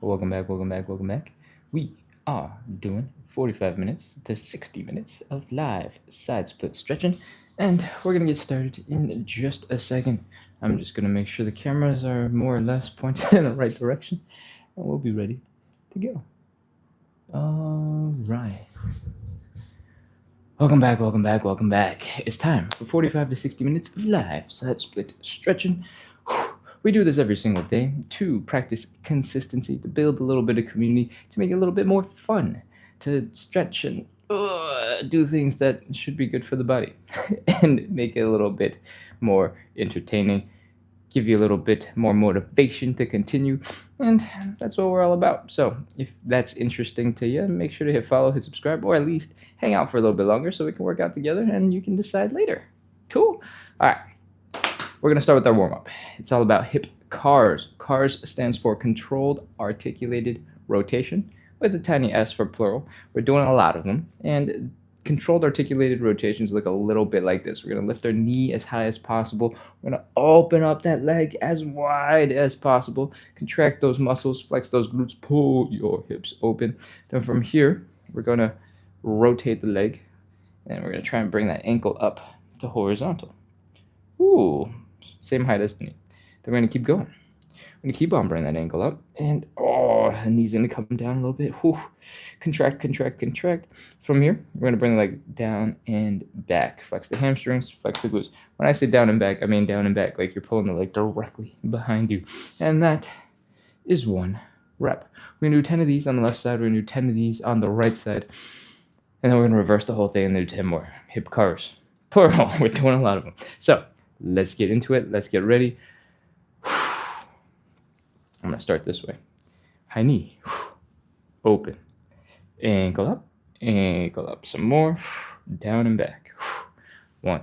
Welcome back, welcome back, welcome back. We are doing 45 minutes to 60 minutes of live side split stretching, and we're going to get started in just a second. I'm just going to make sure the cameras are more or less pointed in the right direction, and we'll be ready to go. All right. Welcome back, welcome back, welcome back. It's time for 45 to 60 minutes of live side split stretching. We do this every single day to practice consistency, to build a little bit of community, to make it a little bit more fun, to stretch and do things that should be good for the body, and make it a little bit more entertaining, give you a little bit more motivation to continue, and that's what we're all about. So if that's interesting to you, make sure to hit follow, hit subscribe, or at least hang out for a little bit longer so we can work out together and you can decide later. Cool? All right. We're going to start with our warm-up. It's all about hip CARs. CARs stands for Controlled Articulated Rotation, with a tiny s for plural. We're doing a lot of them, and controlled articulated rotations look a little bit like this. We're going to lift our knee as high as possible. We're going to open up that leg as wide as possible. Contract those muscles, flex those glutes, pull your hips open. Then from here, we're going to rotate the leg, and we're going to try and bring that ankle up to horizontal. Ooh. Same height as the knee. Then we're going to keep going. We're going to keep on bringing that ankle up. And, the knee's going to come down a little bit. Whew. Contract, contract, contract. From here, we're going to bring the leg down and back. Flex the hamstrings, flex the glutes. When I say down and back, I mean down and back, like you're pulling the leg directly behind you. And that is one rep. We're going to do 10 of these on the left side. We're going to do 10 of these on the right side. And then we're going to reverse the whole thing and do 10 more. Hip CARs. Plural. We're doing a lot of them. So, let's get into it. Let's get ready. I'm going to start this way. High knee. Open. Ankle up. Ankle up. Some more. Down and back. 1.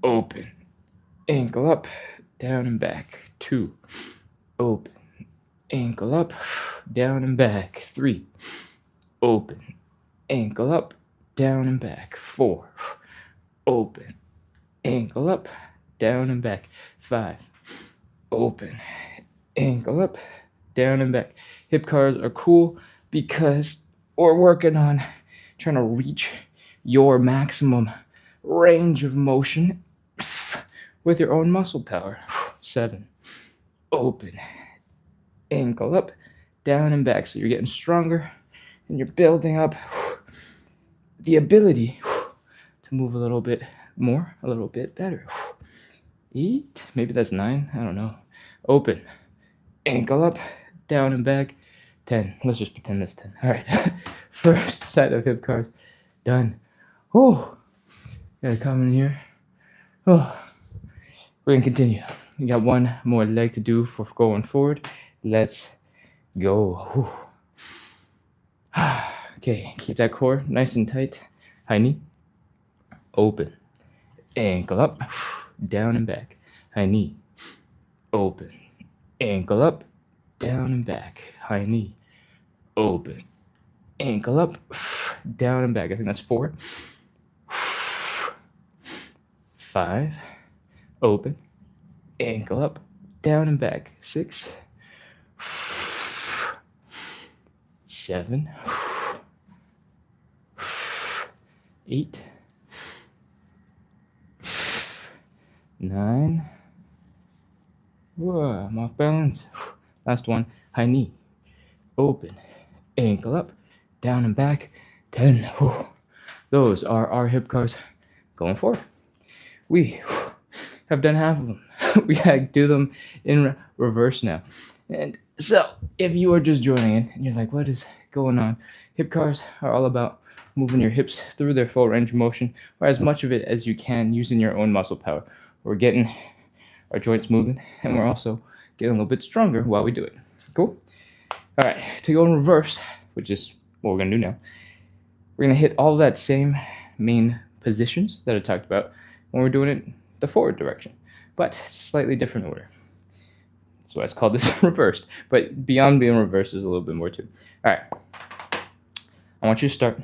Open. Ankle up. Down and back. 2. Open. Ankle up. Down and back. 3. Open. Ankle up. Down and back. 4. Open. Ankle up, down and back. 5. Open. Ankle up, down and back. Hip CARs are cool because we're working on trying to reach your maximum range of motion with your own muscle power. 7. Open. Ankle up, down and back. So you're getting stronger and you're building up the ability to move a little bit more, a little bit better. 8, maybe that's 9, I don't know. Open, ankle up, down and back. 10, let's just pretend that's 10. All right, first set of hip CARs done. Oh, gotta come in here. Oh, we're gonna continue. We got one more leg to do for going forward. Let's go. Okay, keep that core nice and tight. High knee, open. Ankle up, down and back. High knee, open. Ankle up, down and back. High knee, open. Ankle up, down and back. I think that's 4. 5. Open. Ankle up, down and back. 6. 7. 8. 9. Whoa, I'm off balance. Last one. High knee. Open. Ankle up. Down and back. 10. Whew. Those are our hip CARs going forward. We have done half of them. We do them in reverse now. And so, if you are just joining in and you're like, what is going on? Hip CARs are all about moving your hips through their full range of motion, or as much of it as you can using your own muscle power. We're getting our joints moving, and we're also getting a little bit stronger while we do it. Cool? All right, to go in reverse, which is what we're going to do now, we're going to hit all that same main positions that I talked about when we're doing it the forward direction, but slightly different order. That's why it's called this reversed. But beyond being reversed, there's a little bit more too. All right. I want you to start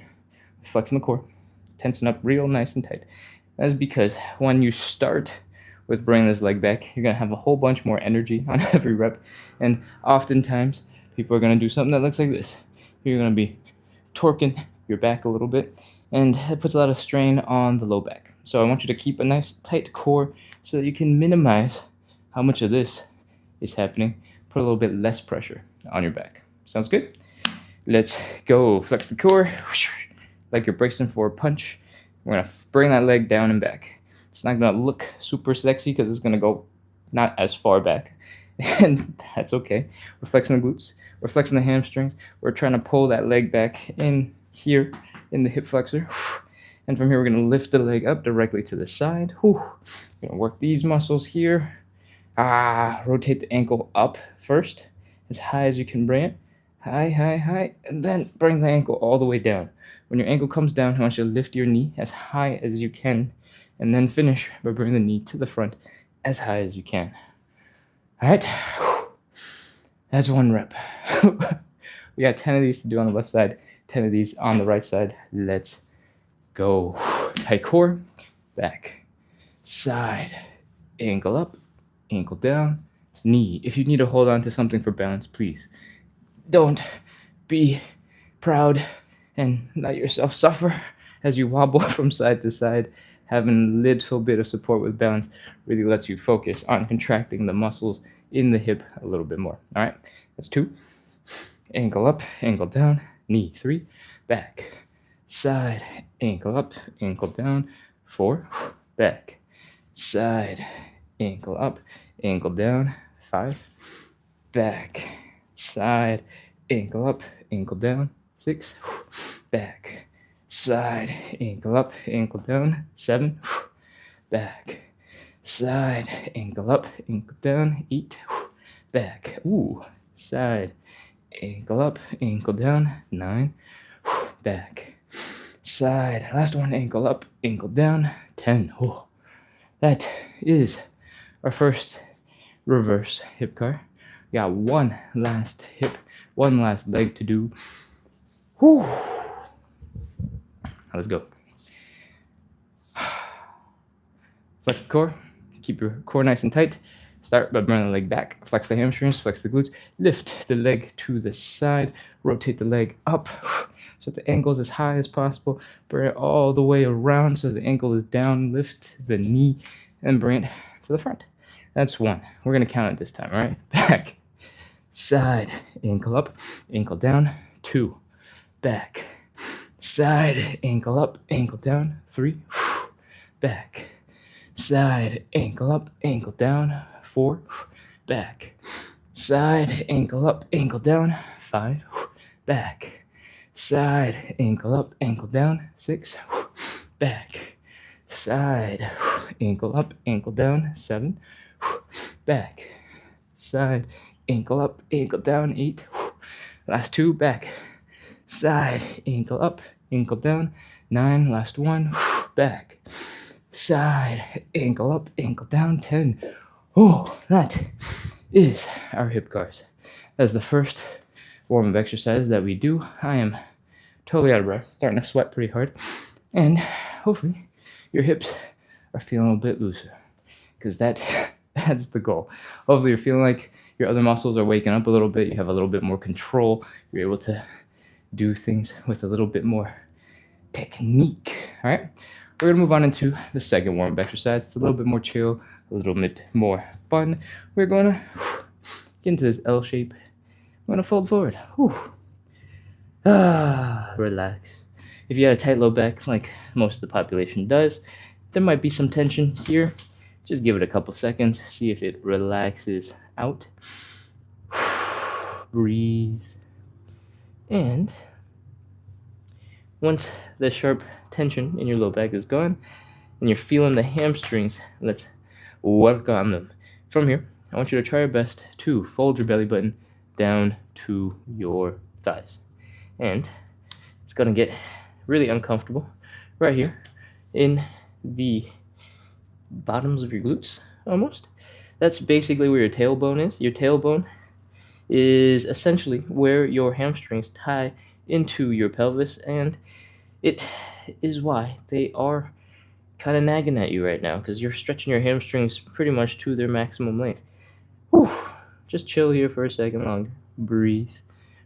flexing the core, tensing up real nice and tight. That's because when you start with bringing this leg back, you're going to have a whole bunch more energy on every rep. And oftentimes, people are going to do something that looks like this. You're going to be torquing your back a little bit, and it puts a lot of strain on the low back. So I want you to keep a nice tight core so that you can minimize how much of this is happening. Put a little bit less pressure on your back. Sounds good? Let's go. Flex the core like you're bracing for a punch. We're going to bring that leg down and back. It's not going to look super sexy because it's going to go not as far back. And that's okay. We're flexing the glutes. We're flexing the hamstrings. We're trying to pull that leg back in here in the hip flexor. And from here, we're going to lift the leg up directly to the side. We're going to work these muscles here. Rotate the ankle up first, as high as you can bring it. High. And then bring the ankle all the way down. When your ankle comes down, I want you to lift your knee as high as you can. And then finish by bringing the knee to the front as high as you can. All right, that's one rep. We got 10 of these to do on the left side, 10 of these on the right side. Let's go. Tight core, back, side, ankle up, ankle down, knee. If you need to hold on to something for balance, please don't be proud and let yourself suffer as you wobble from side to side. Having a little bit of support with balance really lets you focus on contracting the muscles in the hip a little bit more. All right, that's 2. Ankle up, ankle down, knee. 3, back, side, ankle up, ankle down. 4, back, side, ankle up, ankle down. 5, back, side, ankle up, ankle down. 6, back, side, ankle up, ankle down. 7, back, side, ankle up, ankle down. 8, back, side, ankle up, ankle down. 9, back, side, last one, ankle up, ankle down. 10. That is our first reverse hip car. We got one last leg to do. Let's go. Flex the core. Keep your core nice and tight. Start by bringing the leg back. Flex the hamstrings. Flex the glutes. Lift the leg to the side. Rotate the leg up so the ankle is as high as possible. Bring it all the way around so the ankle is down. Lift the knee and bring it to the front. That's 1. We're going to count it this time, all right? Back, side, ankle up, ankle down. 2, back, side, ankle up, ankle down. 3, back, side, ankle up, ankle down. 4, back, side, ankle up, ankle down. 5, back, side, ankle up, ankle down. 6, back, side, ankle up, ankle down. 7, back, side, ankle up, ankle down. 8, last 2, back, side, ankle up, ankle down. 9, last 1, back, side, ankle up, ankle down. 10. That is our hip cars. That's the first warm-up exercise that we do. I am totally out of breath, starting to sweat pretty hard, and hopefully your hips are feeling a bit looser, because that's the goal. Hopefully you're feeling like your other muscles are waking up a little bit. You have a little bit more control. You're able to do things with a little bit more technique. All right, we're gonna move on into the second warm-up exercise. It's a little bit more chill, a little bit more fun. We're gonna get into this L shape. I'm gonna fold forward. Relax. If you got a tight low back like most of the population does, there might be some tension here. Just give it a couple seconds, see if it relaxes out. Breathe. And once the sharp tension in your low back is gone and you're feeling the hamstrings, let's work on them. From here, I want you to try your best to fold your belly button down to your thighs. And it's going to get really uncomfortable right here in the bottoms of your glutes, almost. That's basically where your tailbone is. Your tailbone is essentially where your hamstrings tie into your pelvis, and it is why they are kind of nagging at you right now, because you're stretching your hamstrings pretty much to their maximum length. Just chill here for a second longer. Breathe.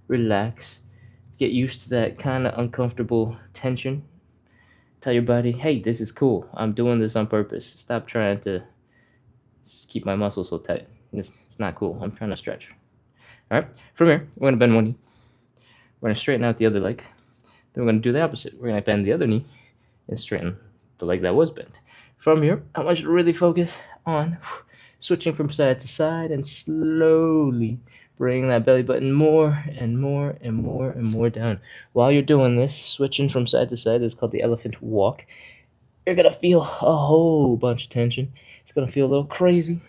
relax, get used to that kind of uncomfortable tension. Tell your body, hey, this is cool. I'm doing this on purpose. Stop trying to keep my muscles so tight. It's not cool. I'm trying to stretch. All right. From here, we're going to bend one knee. We're going to straighten out the other leg. Then we're going to do the opposite. We're going to bend the other knee and straighten the leg that was bent. From here, I want you to really focus on switching from side to side and slowly bring that belly button more and more and more and more down. While you're doing this, switching from side to side is called the elephant walk. You're going to feel a whole bunch of tension. It's going to feel a little crazy.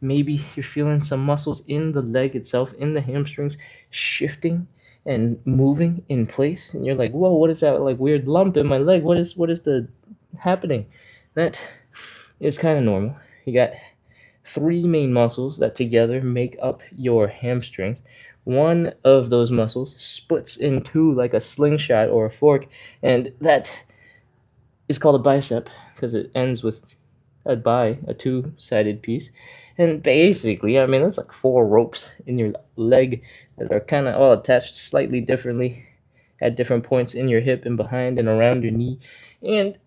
Maybe you're feeling some muscles in the leg itself, in the hamstrings, shifting and moving in place. And you're like, whoa, what is that like weird lump in my leg? What is the happening? That is kind of normal. You got 3 main muscles that together make up your hamstrings. One of those muscles splits in 2 like a slingshot or a fork, and that is called a bicep because it ends with a 2-sided piece. And basically, I mean, that's like 4 ropes in your leg that are kind of all attached slightly differently at different points in your hip and behind and around your knee. And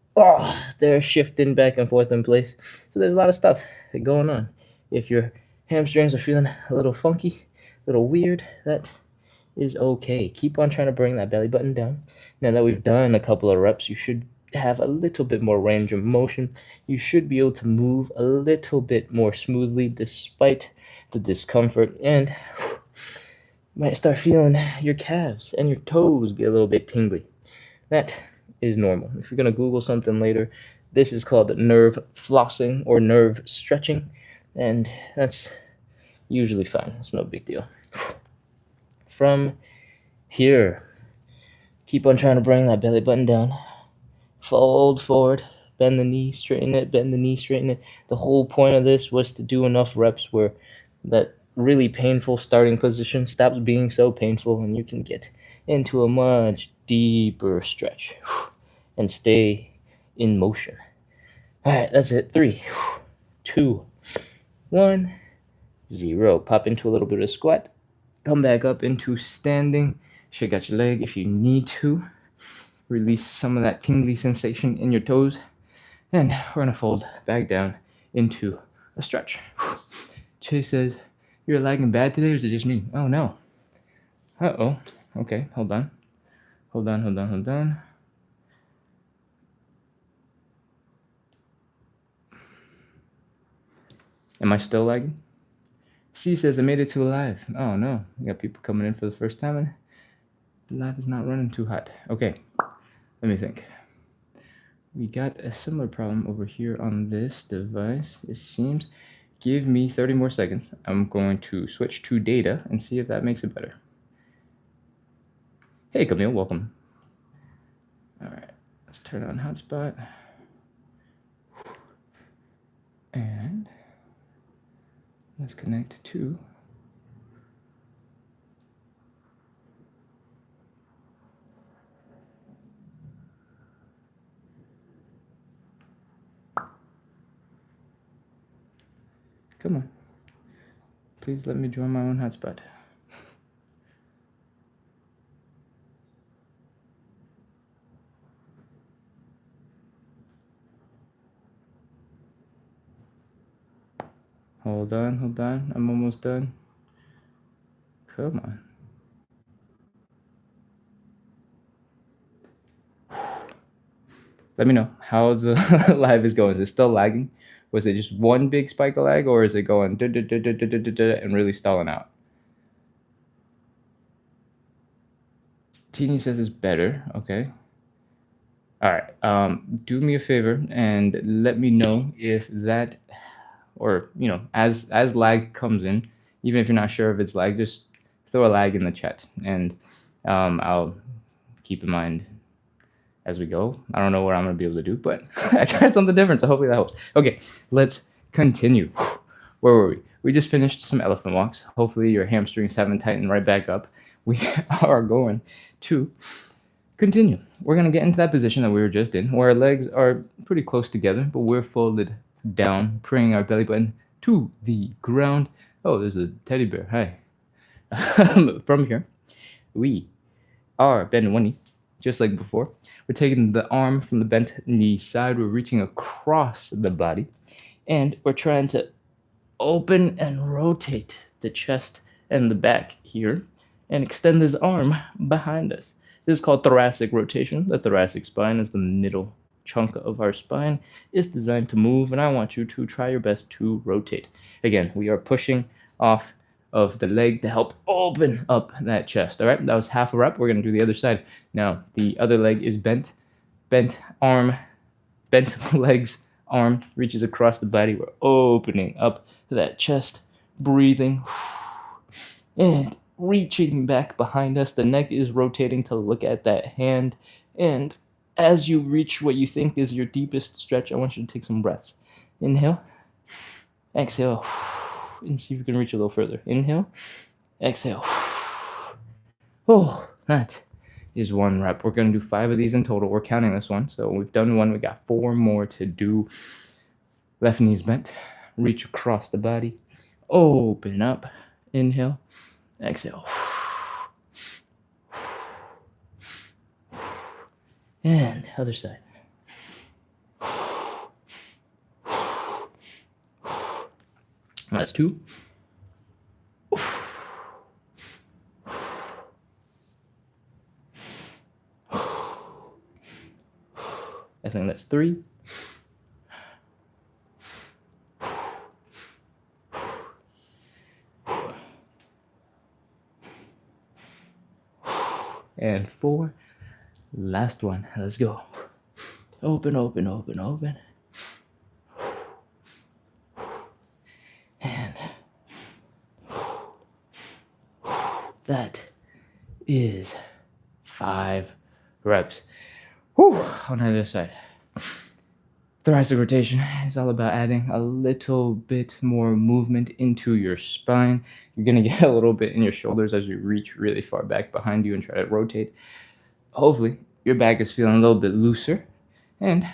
they're shifting back and forth in place. So there's a lot of stuff going on. If your hamstrings are feeling a little funky, a little weird, that is okay. Keep on trying to bring that belly button down. Now that we've done a couple of reps, you should have a little bit more range of motion. You should be able to move a little bit more smoothly despite the discomfort, and you might start feeling your calves and your toes get a little bit tingly. That is normal. If you're going to Google something later, this is called nerve flossing or nerve stretching, and that's usually fine. It's no big deal. From here, keep on trying to bring that belly button down. Fold forward, bend the knee, straighten it, bend the knee, straighten it. The whole point of this was to do enough reps where that really painful starting position stops being so painful and you can get into a much deeper stretch and stay in motion. All right, that's it. 3, 2, 1, 0. Pop into a little bit of squat. Come back up into standing. Shake out your leg if you need to. Release some of that tingly sensation in your toes. And we're going to fold back down into a stretch. Chase says, you're lagging bad today, or is it just me? Oh, no. Uh-oh. Okay, hold on. Hold on. Am I still lagging? C says, I made it to live. Oh, no. We got people coming in for the first time, and the live is not running too hot. Okay. Let me think. We got a similar problem over here on this device, it seems. Give me 30 more seconds. I'm going to switch to data and see if that makes it better. Hey, Camille, welcome. All right, let's turn on hotspot. And let's connect to come on. Please let me join my own hotspot. Hold on. I'm almost done. Come on. Let me know how the live is going. Is it still lagging? Was it just one big spike of lag, or is it going and really stalling out? Teeny says it's better. Okay. All right. Do me a favor and let me know if that, or as lag comes in, even if you're not sure if it's lag, just throw a lag in the chat, and I'll keep in mind as we go. I don't know what I'm going to be able to do, but I tried something different, so hopefully that helps. Okay, let's continue. Where were we? We just finished some elephant walks. Hopefully your hamstrings haven't tightened right back up. We are going to continue. We're going to get into that position that we were just in, where our legs are pretty close together, but we're folded down, bringing our belly button to the ground. Oh, there's a teddy bear. Hi. From here, we are bending one knee, just like before. We're taking the arm from the bent knee side. We're reaching across the body, and we're trying to open and rotate the chest and the back here and extend this arm behind us. This is called thoracic rotation. The thoracic spine is the middle chunk of our spine. It's designed to move, and I want you to try your best to rotate. Again, we are pushing off of the leg to help open up that chest. All right, that was half a rep. We're going to do the other side. Now, the other leg is bent arm, bent legs, arm reaches across the body. We're opening up that chest, breathing, and reaching back behind us. The neck is rotating to look at that hand. And as you reach what you think is your deepest stretch, I want you to take some breaths. Inhale, exhale, and see if you can reach a little further. Inhale, exhale. Oh, that is one rep. We're going to do 5 of these in total. We're counting this one. So we've done one. We got 4 more to do. Left knee's bent. Reach across the body. Open up. Inhale. Exhale. And other side. That's 2. I think that's 3. And 4. Last one. Let's go. Open, open, open, open. And that is 5 reps. Whew, on the other side. Thoracic rotation is all about adding a little bit more movement into your spine. You're going to get a little bit in your shoulders as you reach really far back behind you and try to rotate. Hopefully, your back is feeling a little bit looser and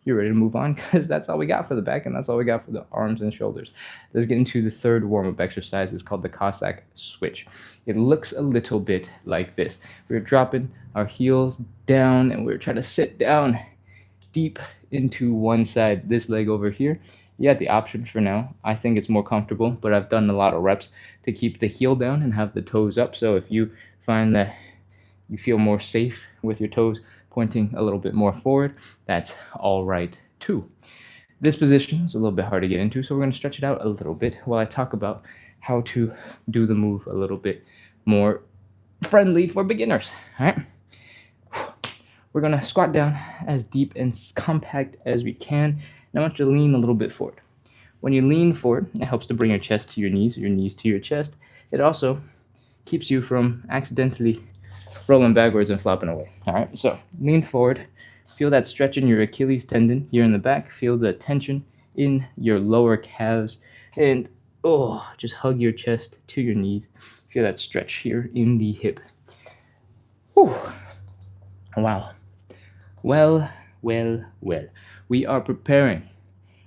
you're ready to move on, because that's all we got for the back and that's all we got for the arms and shoulders. Let's get into the third warm-up exercise. It's called the Cossack switch. It looks a little bit like this. We're dropping our heels down and we're trying to sit down deep into one side. This leg over here, you got the option for now. I think it's more comfortable, but I've done a lot of reps to keep the heel down and have the toes up. So if you find that you feel more safe with your toes pointing a little bit more forward, that's all right too. This position is a little bit hard to get into, so we're going to stretch it out a little bit while I talk about how to do the move a little bit more friendly for beginners. All right. We're going to squat down as deep and compact as we can, and I want you to lean a little bit forward. When you lean forward, it helps to bring your chest to your knees to your chest. It also keeps you from accidentally rolling backwards and flopping away. All right, so lean forward. Feel that stretch in your Achilles tendon here in the back. Feel the tension in your lower calves. And just hug your chest to your knees. Feel that stretch here in the hip. Whew. Wow. Well. We are preparing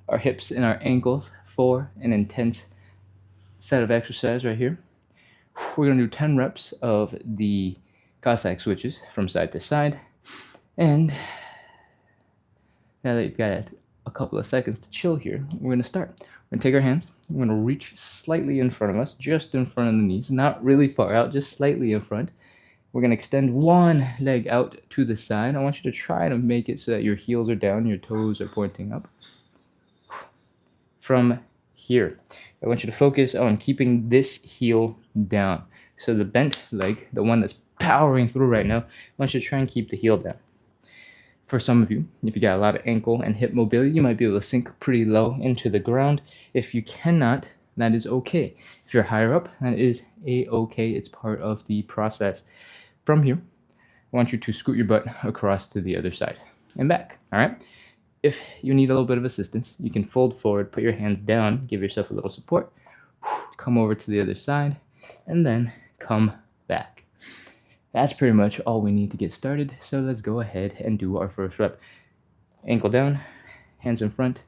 our hips and our ankles for an intense set of exercise right here. We're going to do 10 reps of the Cossack switches from side to side. And now that you've got a couple of seconds to chill here, we're going to start. We're going to take our hands. We're going to reach slightly in front of us, just in front of the knees, not really far out, just slightly in front. We're going to extend one leg out to the side. I want you to try to make it so that your heels are down, your toes are pointing up. From here, I want you to focus on keeping this heel down. So the bent leg, the one that's powering through right now, I want you to try and keep the heel down. For some of you, if you got a lot of ankle and hip mobility, you might be able to sink pretty low into the ground. If you cannot, that is okay. If you're higher up, that is a-okay. It's part of the process. From here, I want you to scoot your butt across to the other side and back, all right? If you need a little bit of assistance, you can fold forward, put your hands down, give yourself a little support, come over to the other side, and then come back. That's pretty much all we need to get started, so let's go ahead and do our first rep. Ankle down, hands in front,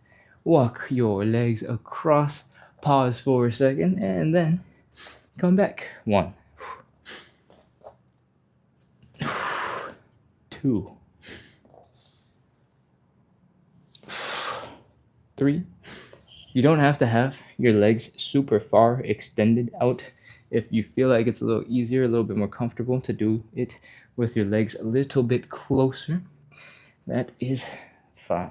walk your legs across, pause for a second, and then come back. 1, 2, 3. You don't have to have your legs super far extended out. If you feel like it's a little easier, a little bit more comfortable to do it with your legs a little bit closer, that is fine.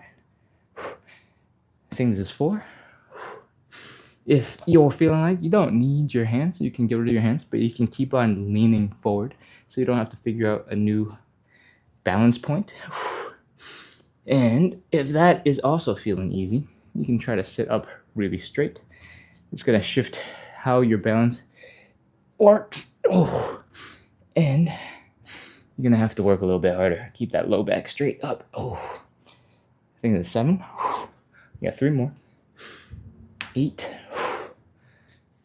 I think this is 4. If you're feeling like you don't need your hands, you can get rid of your hands, but you can keep on leaning forward so you don't have to figure out a new balance point. And if that is also feeling easy, you can try to sit up really straight. It's going to shift how your balance works. And you're going to have to work a little bit harder. Keep that low back straight up. I think it's 7. You got 3 more. 8.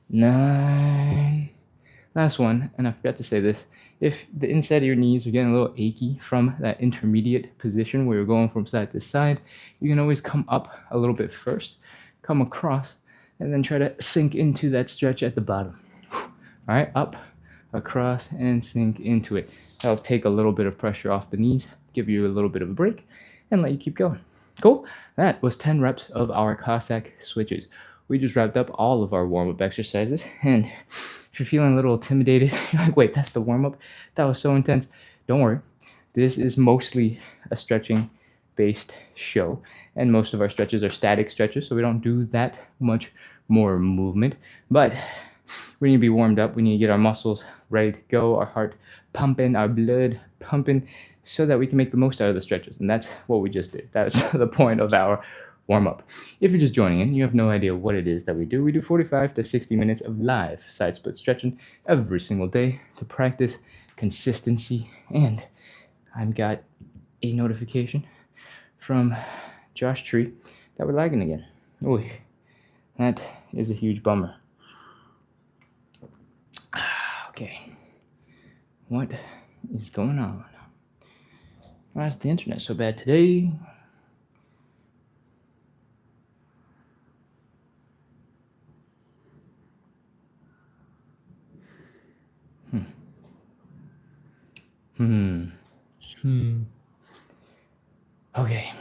9. Last one, and I forgot to say this. If the inside of your knees are getting a little achy from that intermediate position where you're going from side to side, you can always come up a little bit first, come across, and then try to sink into that stretch at the bottom. All right, up, across, and sink into it. That'll take a little bit of pressure off the knees, give you a little bit of a break, and let you keep going. Cool? That was 10 reps of our Cossack switches. We just wrapped up all of our warm-up exercises, and if you're feeling a little intimidated, you're like, wait, that's the warm-up? That was so intense. Don't worry. This is mostly a stretching-based show, and most of our stretches are static stretches, so we don't do that much more movement. But we need to be warmed up. We need to get our muscles ready to go, our heart pumping, our blood pumping, so that we can make the most out of the stretches. And that's what we just did. That's the point of our warm-up. If you're just joining in, you have no idea what it is that we do. We do 45 to 60 minutes of live side split stretching every single day to practice consistency. And I've got a notification from Josh Tree that we're lagging again. Oy, that is a huge bummer. Okay, what is going on? Why is the internet so bad today? Okay.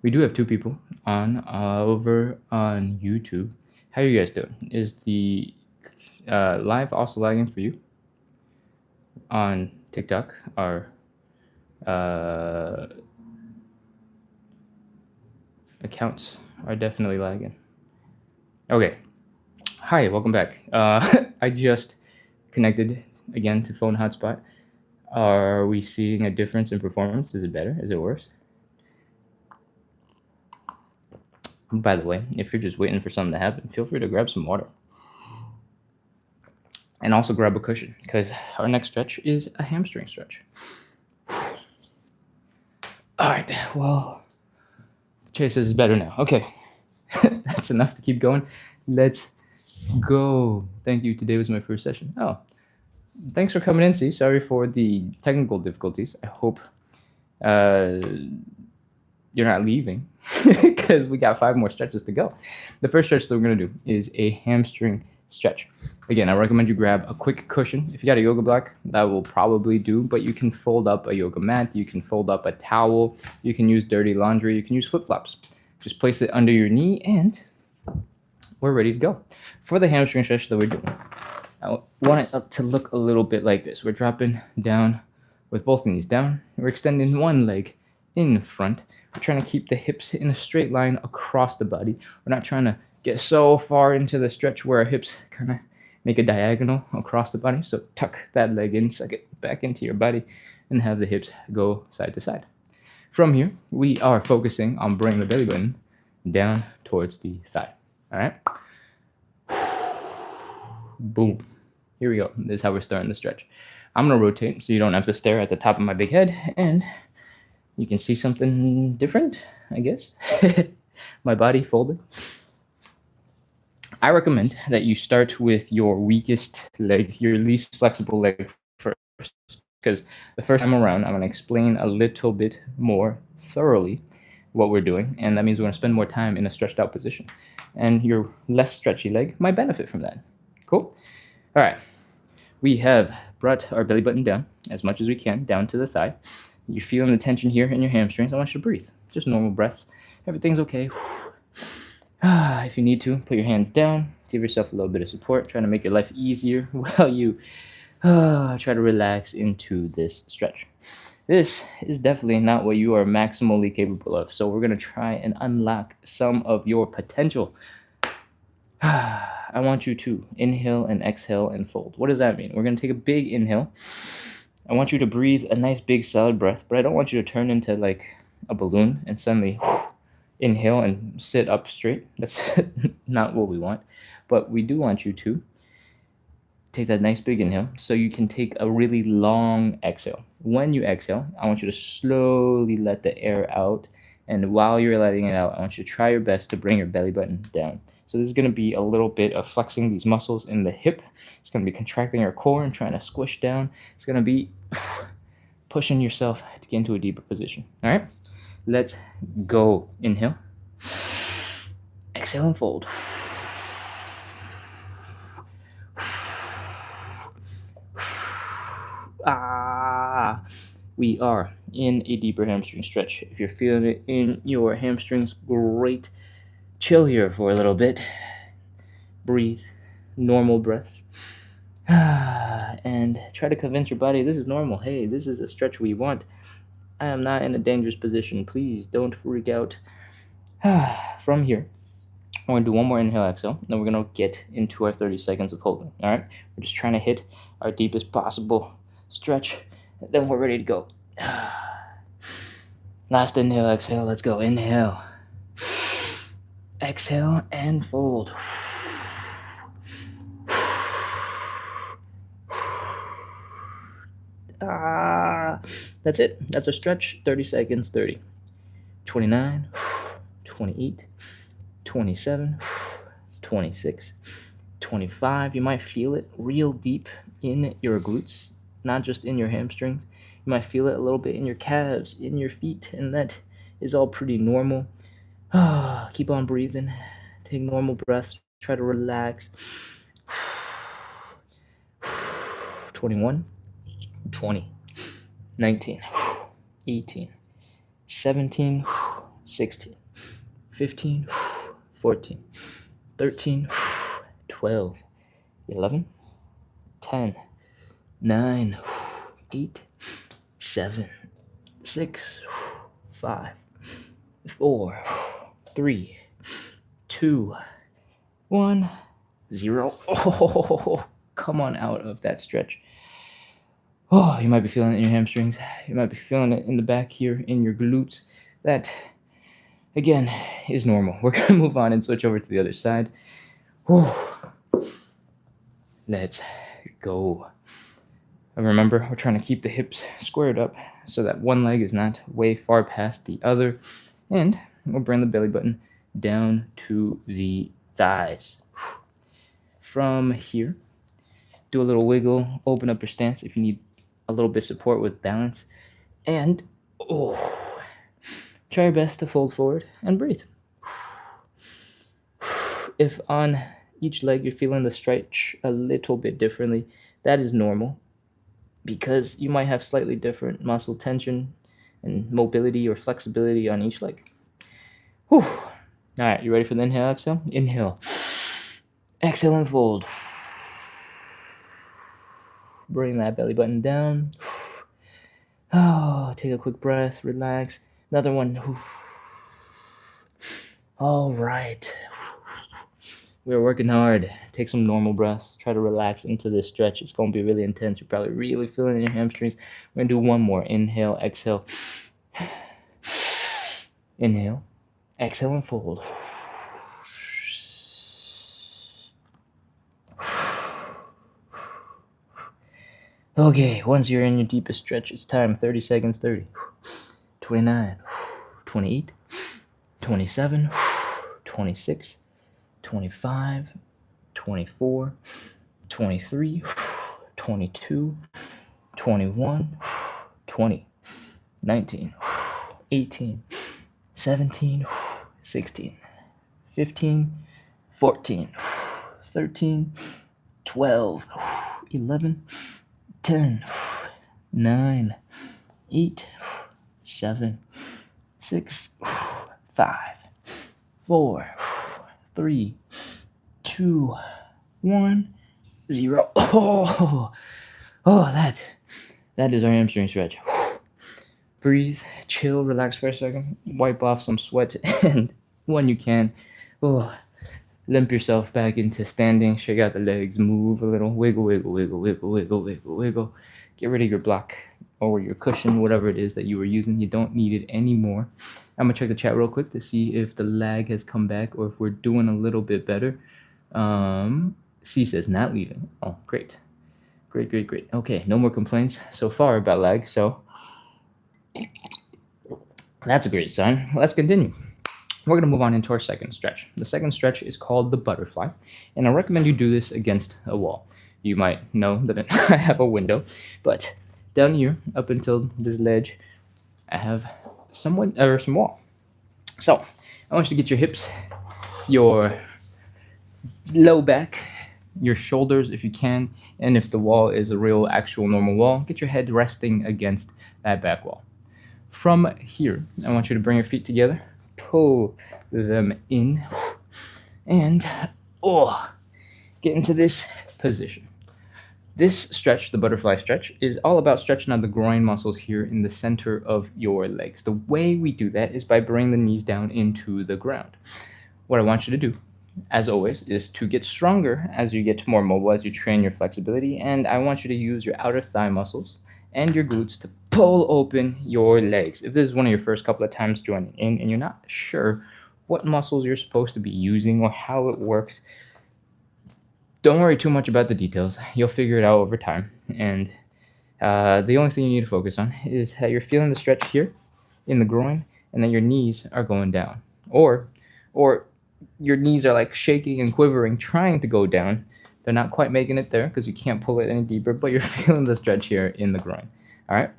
We do have 2 people on over on YouTube. How are you guys doing? Is the live also lagging for you? On TikTok, our accounts are definitely lagging. Okay. Hi, welcome back. I just connected again to phone hotspot. Are we seeing a difference in performance? Is it better? Is it worse? By the way, if you're just waiting for something to happen, feel free to grab some water. And also grab a cushion, because our next stretch is a hamstring stretch. All right, well, Chase says it's better now. Okay, that's enough to keep going. Let's go. Thank you. Today was my first session. Oh, thanks for coming in, C. Sorry for the technical difficulties. I hope you're not leaving because we got 5 more stretches to go. The first stretch that we're going to do is a hamstring stretch. Again, I recommend you grab a quick cushion. If you got a yoga block, that will probably do, but you can fold up a yoga mat, you can fold up a towel, you can use dirty laundry, you can use flip-flops. Just place it under your knee and we're ready to go. For the hamstring stretch that we're doing, I want it to look a little bit like this. We're dropping down with both knees down. We're extending one leg in front. We're trying to keep the hips in a straight line across the body. We're not trying to get so far into the stretch where our hips kind of make a diagonal across the body. So tuck that leg in, suck it back into your body, and have the hips go side to side. From here, we are focusing on bringing the belly button down towards the thigh. All right? Boom. Here we go. This is how we're starting the stretch. I'm going to rotate so you don't have to stare at the top of my big head, and you can see something different, I guess. My body folded. I recommend that you start with your weakest leg, your least flexible leg first, because the first time around, I'm going to explain a little bit more thoroughly what we're doing, and that means we're going to spend more time in a stretched out position. And your less stretchy leg might benefit from that. Cool? All right. We have brought our belly button down as much as we can, down to the thigh. You're feeling the tension here in your hamstrings. I want you to breathe. Just normal breaths. Everything's okay. If you need to, put your hands down. Give yourself a little bit of support. Trying to make your life easier while you try to relax into this stretch. This is definitely not what you are maximally capable of. So we're going to try and unlock some of your potential. I want you to inhale and exhale and fold. What does that mean? We're going to take a big inhale. I want you to breathe a nice big solid breath, but I don't want you to turn into like a balloon and suddenly inhale and sit up straight. That's not what we want. But we do want you to take that nice big inhale so you can take a really long exhale. When you exhale, I want you to slowly let the air out. And while you're letting it out, I want you to try your best to bring your belly button down. So this is going to be a little bit of flexing these muscles in the hip. It's going to be contracting your core and trying to squish down. It's going to be pushing yourself to get into a deeper position. All right, let's go. Inhale. Exhale and fold. We are in a deeper hamstring stretch. If you're feeling it in your hamstrings, great. Chill here for a little bit. Breathe. Normal breaths. And try to convince your body this is normal. Hey, this is a stretch we want. I am not in a dangerous position. Please don't freak out. From here, we're going to do one more inhale, exhale. Then we're going to get into our 30 seconds of holding. All right? We're just trying to hit our deepest possible stretch. Then we're ready to go. Last inhale, exhale. Let's go. Inhale. Exhale and fold. That's it. That's a stretch. 30 seconds. 30. 29. 28. 27. 26. 25. You might feel it real deep in your glutes, not just in your hamstrings. You might feel it a little bit in your calves, in your feet, and that is all pretty normal. Keep on breathing. Take normal breaths. Try to relax. 21, 20, 19, 18, 17, 16, 15, 14, 13, 12, 11, 10, 9, 8, 7, 6, 5, 4, 3, 2, 1, 0. Oh, come on out of that stretch. Oh, you might be feeling it in your hamstrings. You might be feeling it in the back here in your glutes. That, again, is normal. We're going to move on and switch over to the other side. Whew. Let's go. And remember, we're trying to keep the hips squared up so that one leg is not way far past the other. And we'll bring the belly button down to the thighs. From here, do a little wiggle, open up your stance if you need a little bit of support with balance. And try your best to fold forward and breathe. If on each leg you're feeling the stretch a little bit differently, that is normal because you might have slightly different muscle tension and mobility or flexibility on each leg. Whew. All right, you ready for the inhale, exhale? Inhale. Exhale and fold. Bring that belly button down. Take a quick breath, relax. Another one. All right. We're working hard. Take some normal breaths. Try to relax into this stretch. It's going to be really intense. You're probably really feeling it in your hamstrings. We're going to do one more. Inhale, exhale. Inhale, exhale, and fold. Okay, once you're in your deepest stretch, it's time. 30 seconds, 30. 29, 28, 27, 26, 25, 24, 23, 22, 21, 20, 19, 18, 17, 16, 15, 14, 13, 12, 11, 10, 9, 8, 7, 6, 5, 4, 3, 2, 1, 0. That is our hamstring stretch. Breathe, chill, relax for a second, wipe off some sweat, and when you can, limp yourself back into standing, shake out the legs, move a little, wiggle, wiggle, wiggle, wiggle, wiggle, wiggle, wiggle. Get rid of your block or your cushion, whatever it is that you were using. You don't need it anymore. I'm gonna check the chat real quick to see if the lag has come back or if we're doing a little bit better. C says not leaving. Oh, great. Great. Okay, no more complaints so far about lag, so that's a great sign. Let's continue. We're going to move on into our second stretch. The second stretch is called the butterfly, and I recommend you do this against a wall. You might know that I have a window, but down here, up until this ledge, I have some wall. So I want you to get your hips, your low back, your shoulders if you can, and if the wall is a real actual normal wall, get your head resting against that back wall. From here, I want you to bring your feet together, pull them in, and get into this position. This stretch, the butterfly stretch, is all about stretching out the groin muscles here in the center of your legs. The way we do that is by bringing the knees down into the ground. What I want you to do, as always, is to get stronger as you get more mobile, as you train your flexibility, and I want you to use your outer thigh muscles and your glutes to pull open your legs. If this is one of your first couple of times joining in and you're not sure what muscles you're supposed to be using or how it works, don't worry too much about the details. You'll figure it out over time. And the only thing you need to focus on is how you're feeling the stretch here in the groin, and then your knees are going down. Or your knees are like shaking and quivering, trying to go down. They're not quite making it there because you can't pull it any deeper, but you're feeling the stretch here in the groin. All right?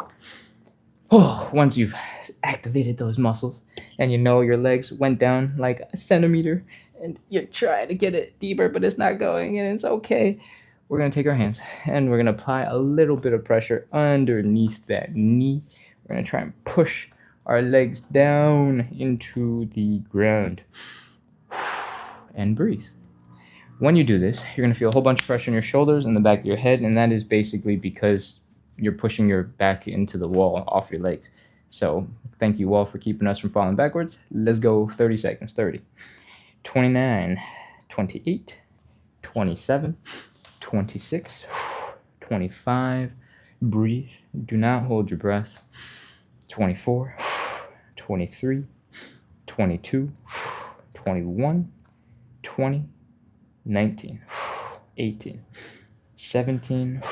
Once you've activated those muscles and you know your legs went down like a centimeter and you're trying to get it deeper, but it's not going and it's okay, we're going to take our hands and we're going to apply a little bit of pressure underneath that knee. We're going to try and push our legs down into the ground. And breathe. When you do this, you're going to feel a whole bunch of pressure in your shoulders and the back of your head, and that is basically because you're pushing your back into the wall off your legs. So thank you all for keeping us from falling backwards. Let's go 30 seconds. 30, 29, 28, 27, 26, 25. Breathe. Do not hold your breath. 24, 23, 22, 21, 20, 19, 18, 17,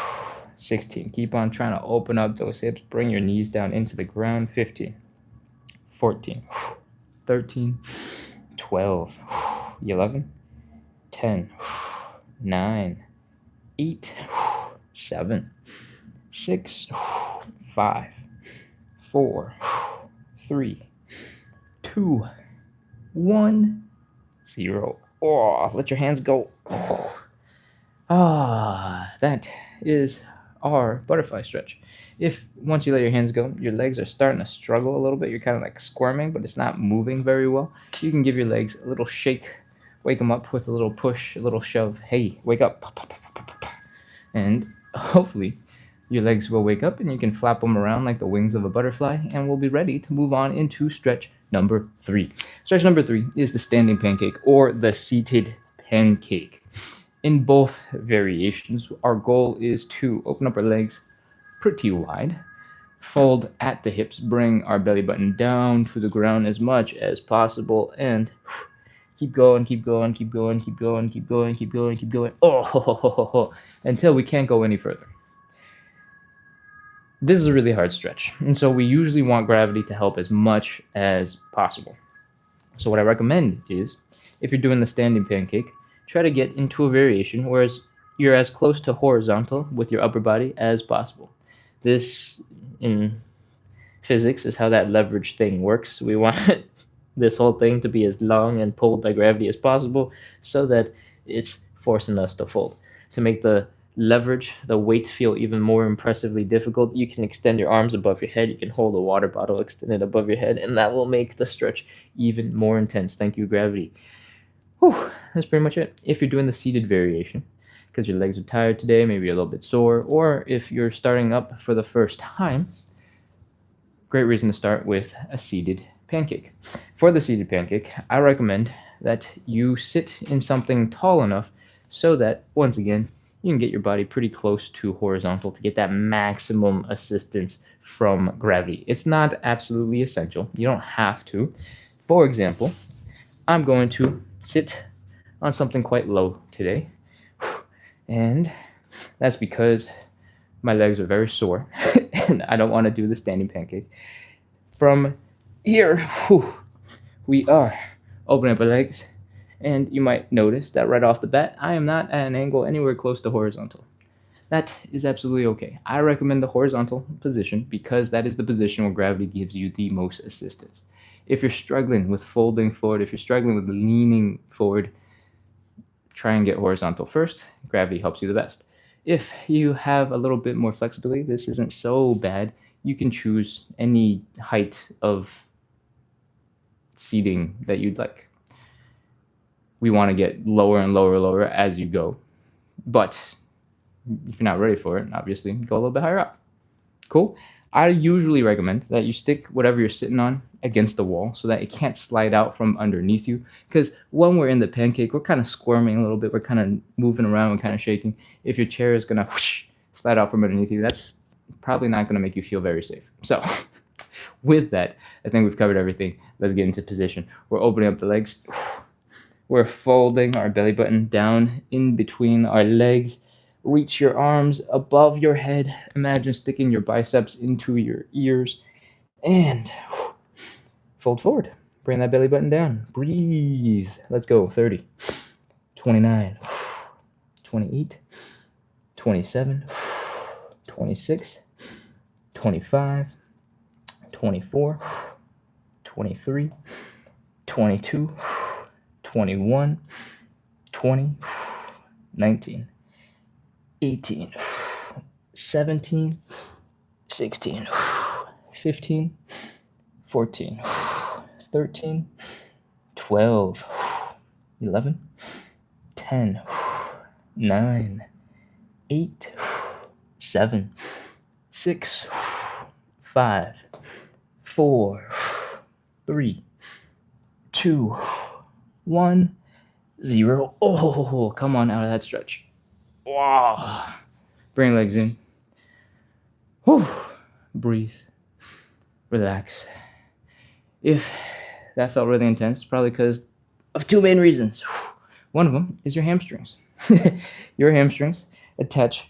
16. Keep on trying to open up those hips. Bring your knees down into the ground. 15, 14, 13, 12, 11, 10, 9, 8, 7, 6, 5, 4, 3, 2, 1, 0. Let your hands go. That is our butterfly stretch. If once you let your hands go, your legs are starting to struggle a little bit, you're kind of like squirming, but it's not moving very well, you can give your legs a little shake, wake them up with a little push, a little shove. Hey, wake up. And hopefully your legs will wake up and you can flap them around like the wings of a butterfly, and we'll be ready to move on into stretch number 3. Stretch number 3 is the standing pancake or the seated pancake. In both variations, our goal is to open up our legs pretty wide, fold at the hips, bring our belly button down to the ground as much as possible, and keep going, until we can't go any further. This is a really hard stretch, and so we usually want gravity to help as much as possible. So what I recommend is, if you're doing the standing pancake, try to get into a variation where you're as close to horizontal with your upper body as possible. This, in physics, is how that leverage thing works. We want this whole thing to be as long and pulled by gravity as possible so that it's forcing us to fold. To make the leverage the weight feel even more impressively difficult, you can extend your arms above your head. You can hold a water bottle extended above your head, and that will make the stretch even more intense. Thank you, gravity. Whew, that's pretty much it. If you're doing the seated variation, because your legs are tired today, maybe you're a little bit sore, or if you're starting up for the first time, great reason to start with a seated pancake. For the seated pancake, I recommend that you sit in something tall enough so that, once again, you can get your body pretty close to horizontal to get that maximum assistance from gravity. It's not absolutely essential. You don't have to. For example, I'm going to sit on something quite low today, and that's because my legs are very sore and I don't want to do the standing pancake. From here, we are opening up our legs, and you might notice that right off the bat, I am not at an angle anywhere close to horizontal. That is absolutely okay. I recommend the horizontal position because that is the position where gravity gives you the most assistance. If you're struggling with folding forward, if you're struggling with leaning forward, try and get horizontal first. Gravity helps you the best. If you have a little bit more flexibility, this isn't so bad. You can choose any height of seating that you'd like. We want to get lower and lower as you go. But if you're not ready for it, obviously go a little bit higher up. Cool? I usually recommend that you stick whatever you're sitting on against the wall so that it can't slide out from underneath you. Because when we're in the pancake, we're kind of squirming a little bit. We're kind of moving around and kind of shaking. If your chair is going to slide out from underneath you, that's probably not going to make you feel very safe. So with that, I think we've covered everything. Let's get into position. We're opening up the legs. We're folding our belly button down in between our legs. Reach your arms above your head. Imagine sticking your biceps into your ears. And fold forward. Bring that belly button down. Breathe. Let's go. 30, 29, 28, 27, 26, 25, 24, 23, 22, 21, 20, 19, 18, 17, 16, 15, 14, 13, 12, 11, 10, 9, 8, 7, 6, 5, 4, 3, 2, 1, 0. Oh, come on out of that stretch. Wow. Bring legs in. Whew. Breathe. Relax. If that felt really intense, it's probably because of two main reasons. One of them is your hamstrings. Your hamstrings attach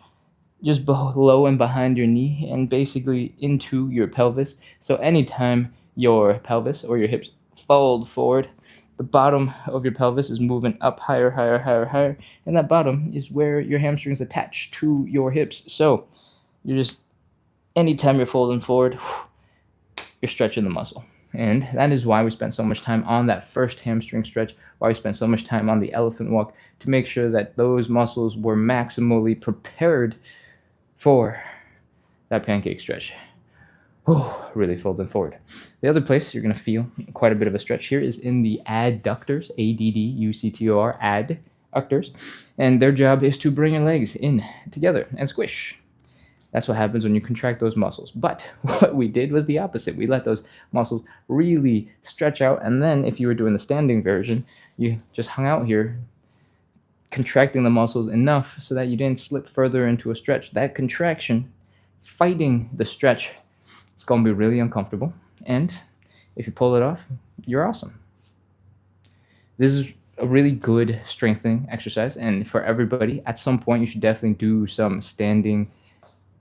just below and behind your knee and basically into your pelvis. So anytime your pelvis or your hips fold forward, the bottom of your pelvis is moving up higher, and that bottom is where your hamstrings attach to your hips. So you're just, anytime you're folding forward, you're stretching the muscle. And that is why we spent so much time on that first hamstring stretch, why we spent so much time on the elephant walk, to make sure that those muscles were maximally prepared for that pancake stretch. Oh, really folding forward. The other place you're going to feel quite a bit of a stretch here is in the adductors, ADDUCTOR, adductors. And their job is to bring your legs in together and squish. That's what happens when you contract those muscles. But what we did was the opposite. We let those muscles really stretch out. And then if you were doing the standing version, you just hung out here, contracting the muscles enough so that you didn't slip further into a stretch. That contraction, fighting the stretch, it's going to be really uncomfortable. And if you pull it off, you're awesome. This is a really good strengthening exercise. And for everybody, at some point, you should definitely do some standing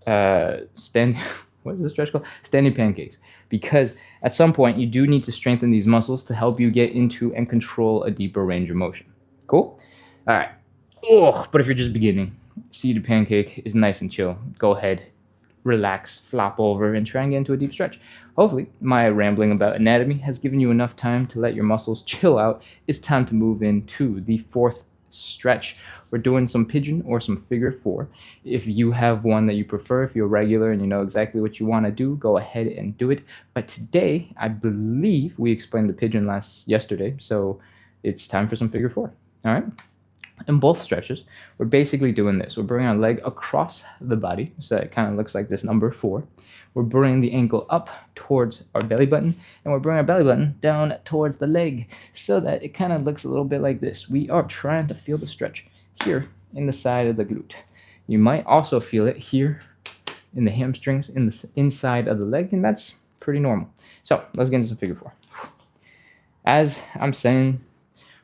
what is the stretch called? Standing pancakes. Because at some point, you do need to strengthen these muscles to help you get into and control a deeper range of motion. Cool? All right. Oh, but if you're just beginning, seated pancake is nice and chill. Go ahead, relax, flop over, and try and get into a deep stretch. Hopefully, my rambling about anatomy has given you enough time to let your muscles chill out. It's time to move into the fourth stretch. We're doing some pigeon or some figure four. If you have one that you prefer, if you're a regular and you know exactly what you want to do, go ahead and do it. But today, I believe we explained the pigeon yesterday, so it's time for some figure four. All right. In both stretches, we're basically doing this. We're bringing our leg across the body, so it kind of looks like this number 4. We're bringing the ankle up towards our belly button, and we're bringing our belly button down towards the leg, so that it kind of looks a little bit like this. We are trying to feel the stretch here in the side of the glute. You might also feel it here in the hamstrings, in the inside of the leg, and that's pretty normal. So let's get into some figure 4. As I'm saying,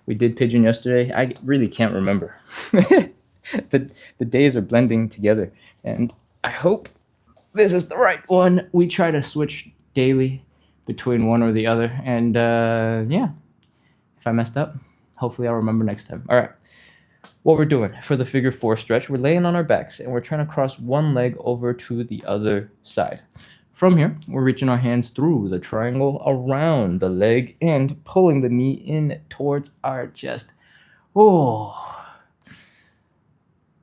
we did pigeon yesterday. I really can't remember. The days are blending together, and I hope this is the right one. We try to switch daily between one or the other, and yeah, if I messed up, hopefully I'll remember next time. All right, what we're doing for the figure 4 stretch, we're laying on our backs, and we're trying to cross one leg over to the other side. From here, we're reaching our hands through the triangle around the leg and pulling the knee in towards our chest. Oh,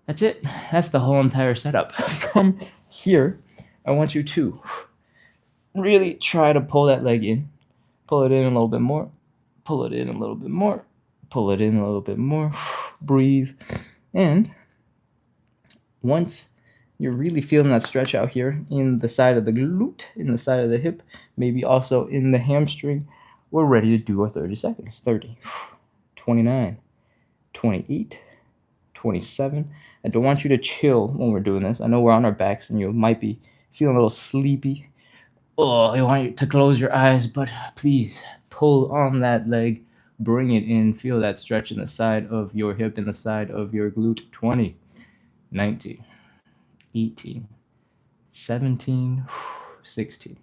that's it. That's the whole entire setup. From here, I want you to really try to pull that leg in. Pull it in a little bit more. Pull it in a little bit more. Pull it in a little bit more. Breathe. And once you're really feeling that stretch out here in the side of the glute, in the side of the hip, maybe also in the hamstring, we're ready to do our 30 seconds. 30, 29, 28, 27. I don't want you to chill when we're doing this. I know we're on our backs and you might be feeling a little sleepy. Oh, I want you to close your eyes, but please pull on that leg. Bring it in. Feel that stretch in the side of your hip, in the side of your glute. 20, 19, 18, 17, 16,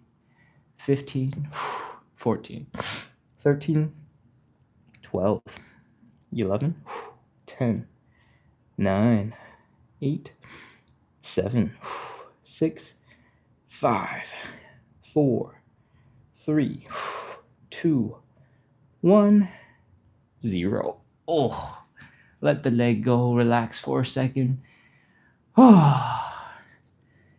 15, 14, 13, 12, 11, 10, 9, 8, 7, 6, 5, 4, 3, 2, 1, 0. Oh, let the leg go. Relax for a second. Oh.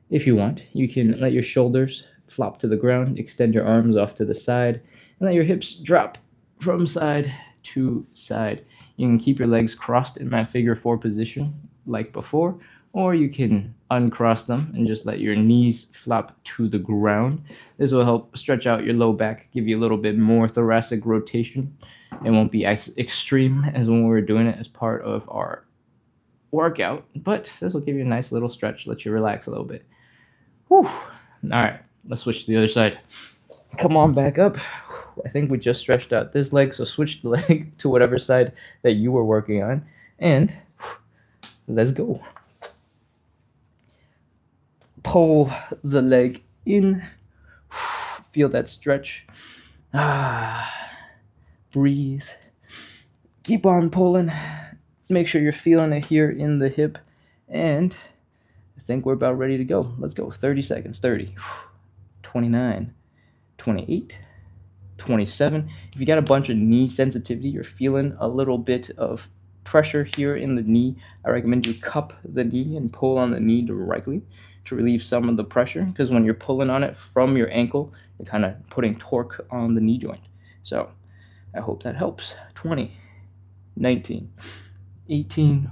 If you want, you can let your shoulders flop to the ground, extend your arms off to the side, and let your hips drop from side to side. You can keep your legs crossed in that figure 4 position like before, or you can uncross them and just let your knees flop to the ground. This will help stretch out your low back, give you a little bit more thoracic rotation. It won't be as extreme as when we were doing it as part of our workout, but this will give you a nice little stretch, let you relax a little bit. Whew. All right, let's switch to the other side. Come on back up. I think we just stretched out this leg, so switch the leg to whatever side that you were working on, and let's go. Pull the leg in. Feel that stretch. Breathe. Keep on pulling. Make sure you're feeling it here in the hip, and I think we're about ready to go. Let's go. 30 seconds. 30, 29, 28, 27. If you got a bunch of knee sensitivity, you're feeling a little bit of pressure here in the knee, I recommend you cup the knee and pull on the knee directly to relieve some of the pressure, because when you're pulling on it from your ankle, you're kind of putting torque on the knee joint. So I hope that helps. 20, 19, 18,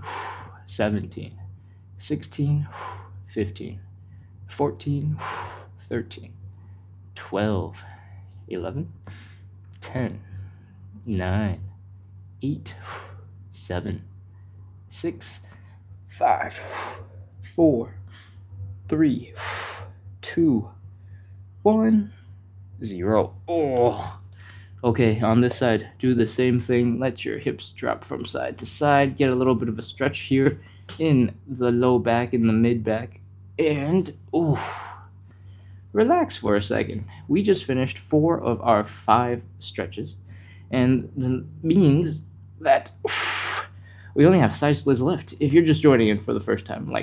17, 16, 15, 14, 13, 12, 11, 10, 9, 8, 7, 6, 5, 4, 3, 2, 1, 0. Oh. Okay, on this side, do the same thing. Let your hips drop from side to side. Get a little bit of a stretch here in the low back, in the mid back. And, relax for a second. We just finished 4 of our 5 stretches. And that means that we only have side splits left. If you're just joining in for the first time,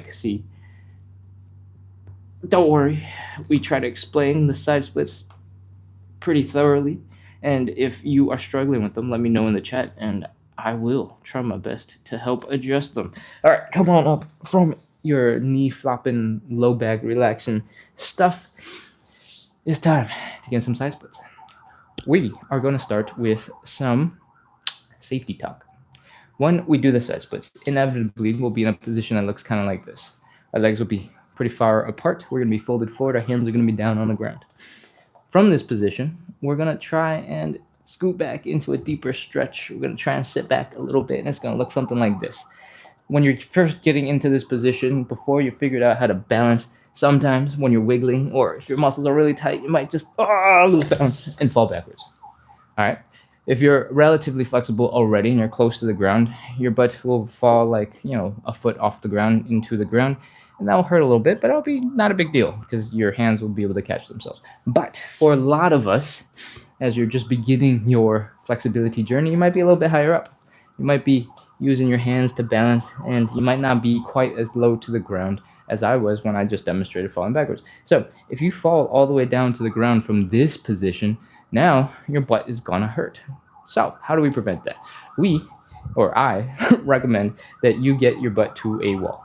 don't worry. We try to explain the side splits pretty thoroughly. And if you are struggling with them, let me know in the chat, and I will try my best to help adjust them. All right, come on up from your knee flopping, low back relaxing stuff. It's time to get some side splits. We are going to start with some safety talk. When we do the side splits, inevitably we'll be in a position that looks kind of like this. Our legs will be pretty far apart. We're going to be folded forward. Our hands are going to be down on the ground. From this position, we're going to try and scoot back into a deeper stretch. We're going to try and sit back a little bit, and it's going to look something like this. When you're first getting into this position, before you figured out how to balance, sometimes when you're wiggling or if your muscles are really tight, you might just lose balance and fall backwards. All right. If you're relatively flexible already and you're close to the ground, your butt will fall like, a foot off the ground into the ground. And that will hurt a little bit, but it'll be not a big deal because your hands will be able to catch themselves. But for a lot of us, as you're just beginning your flexibility journey, you might be a little bit higher up. You might be using your hands to balance, and you might not be quite as low to the ground as I was when I just demonstrated falling backwards. So if you fall all the way down to the ground from this position, now your butt is gonna hurt. So how do we prevent that? I recommend that you get your butt to a wall.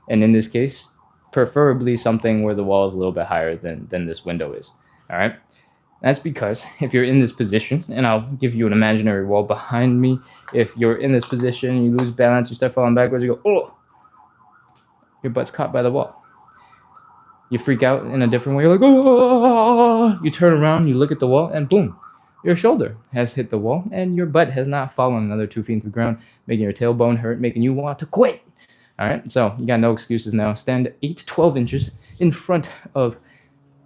And in this case, preferably something where the wall is a little bit higher than this window is. All right. That's because if you're in this position, and I'll give you an imaginary wall behind me, if you're in this position, you lose balance, you start falling backwards, you go, oh, your butt's caught by the wall. You freak out in a different way. You're like, oh, you turn around, you look at the wall, and boom, your shoulder has hit the wall, and your butt has not fallen another 2 feet to the ground, making your tailbone hurt, making you want to quit. All right, so you got no excuses now. Stand 8 to 12 inches in front of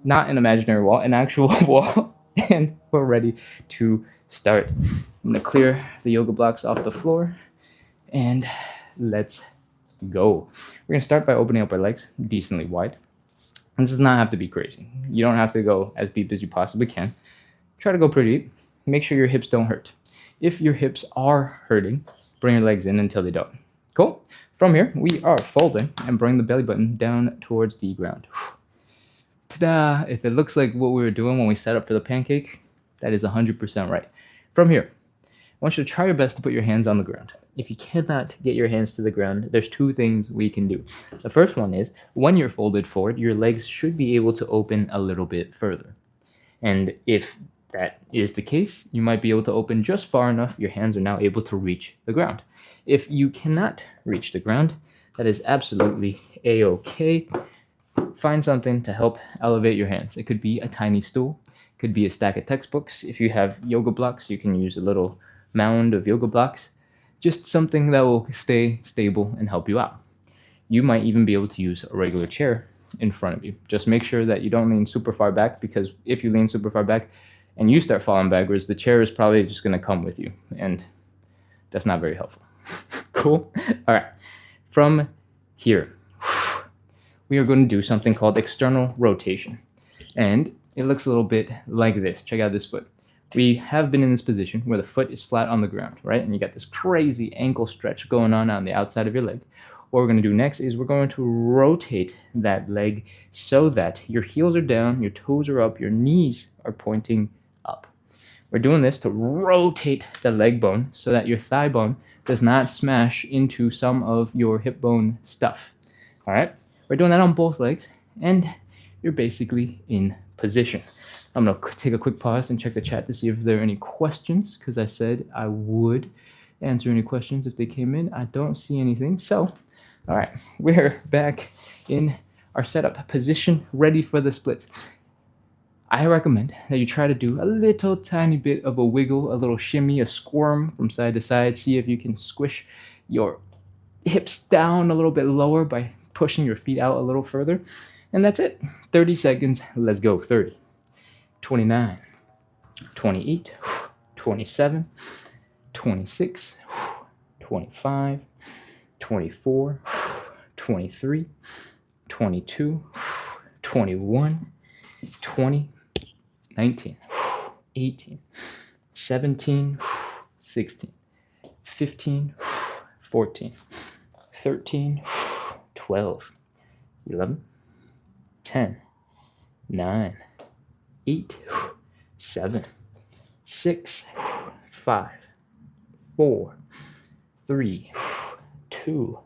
not an imaginary wall, an actual wall, and we're ready to start. I'm gonna clear the yoga blocks off the floor, and let's go. We're gonna start by opening up our legs decently wide. This does not have to be crazy. You don't have to go as deep as you possibly can. Try to go pretty deep. Make sure your hips don't hurt. If your hips are hurting, bring your legs in until they don't. Cool? From here, we are folding and bring the belly button down towards the ground. Ta-da! If it looks like what we were doing when we set up for the pancake, that is 100% right. From here, I want you to try your best to put your hands on the ground. If you cannot get your hands to the ground, there's 2 things we can do. The first one is, when you're folded forward, your legs should be able to open a little bit further. And if that is the case, you might be able to open just far enough, your hands are now able to reach the ground. If you cannot reach the ground, that is absolutely a-okay. Find something to help elevate your hands. It could be a tiny stool, it could be a stack of textbooks. If you have yoga blocks, you can use a little mound of yoga blocks. Just something that will stay stable and help you out. You might even be able to use a regular chair in front of you. Just make sure that you don't lean super far back, because if you lean super far back and you start falling backwards, the chair is probably just going to come with you, and that's not very helpful. Cool? All right. From here, we are going to do something called external rotation. And it looks a little bit like this. Check out this foot. We have been in this position where the foot is flat on the ground, right? And you got this crazy ankle stretch going on the outside of your leg. What we're going to do next is we're going to rotate that leg so that your heels are down, your toes are up, your knees are pointing up. We're doing this to rotate the leg bone so that your thigh bone does not smash into some of your hip bone stuff. All right? We're doing that on both legs, and you're basically in position. I'm going to take a quick pause and check the chat to see if there are any questions, because I said I would answer any questions if they came in. I don't see anything. So, all right, we're back in our setup position, ready for the splits. I recommend that you try to do a little tiny bit of a wiggle, a little shimmy, a squirm from side to side. See if you can squish your hips down a little bit lower by pushing your feet out a little further. And that's it. 30 seconds. Let's go. 30. 29, 28, 27, 26, 25, 24, 23, 22, 21, 20, 19, 18, 17, 16, 15, 14, 13, 12, 11, 10, 9, 8, 7, 6, 5, 4, 3, 2,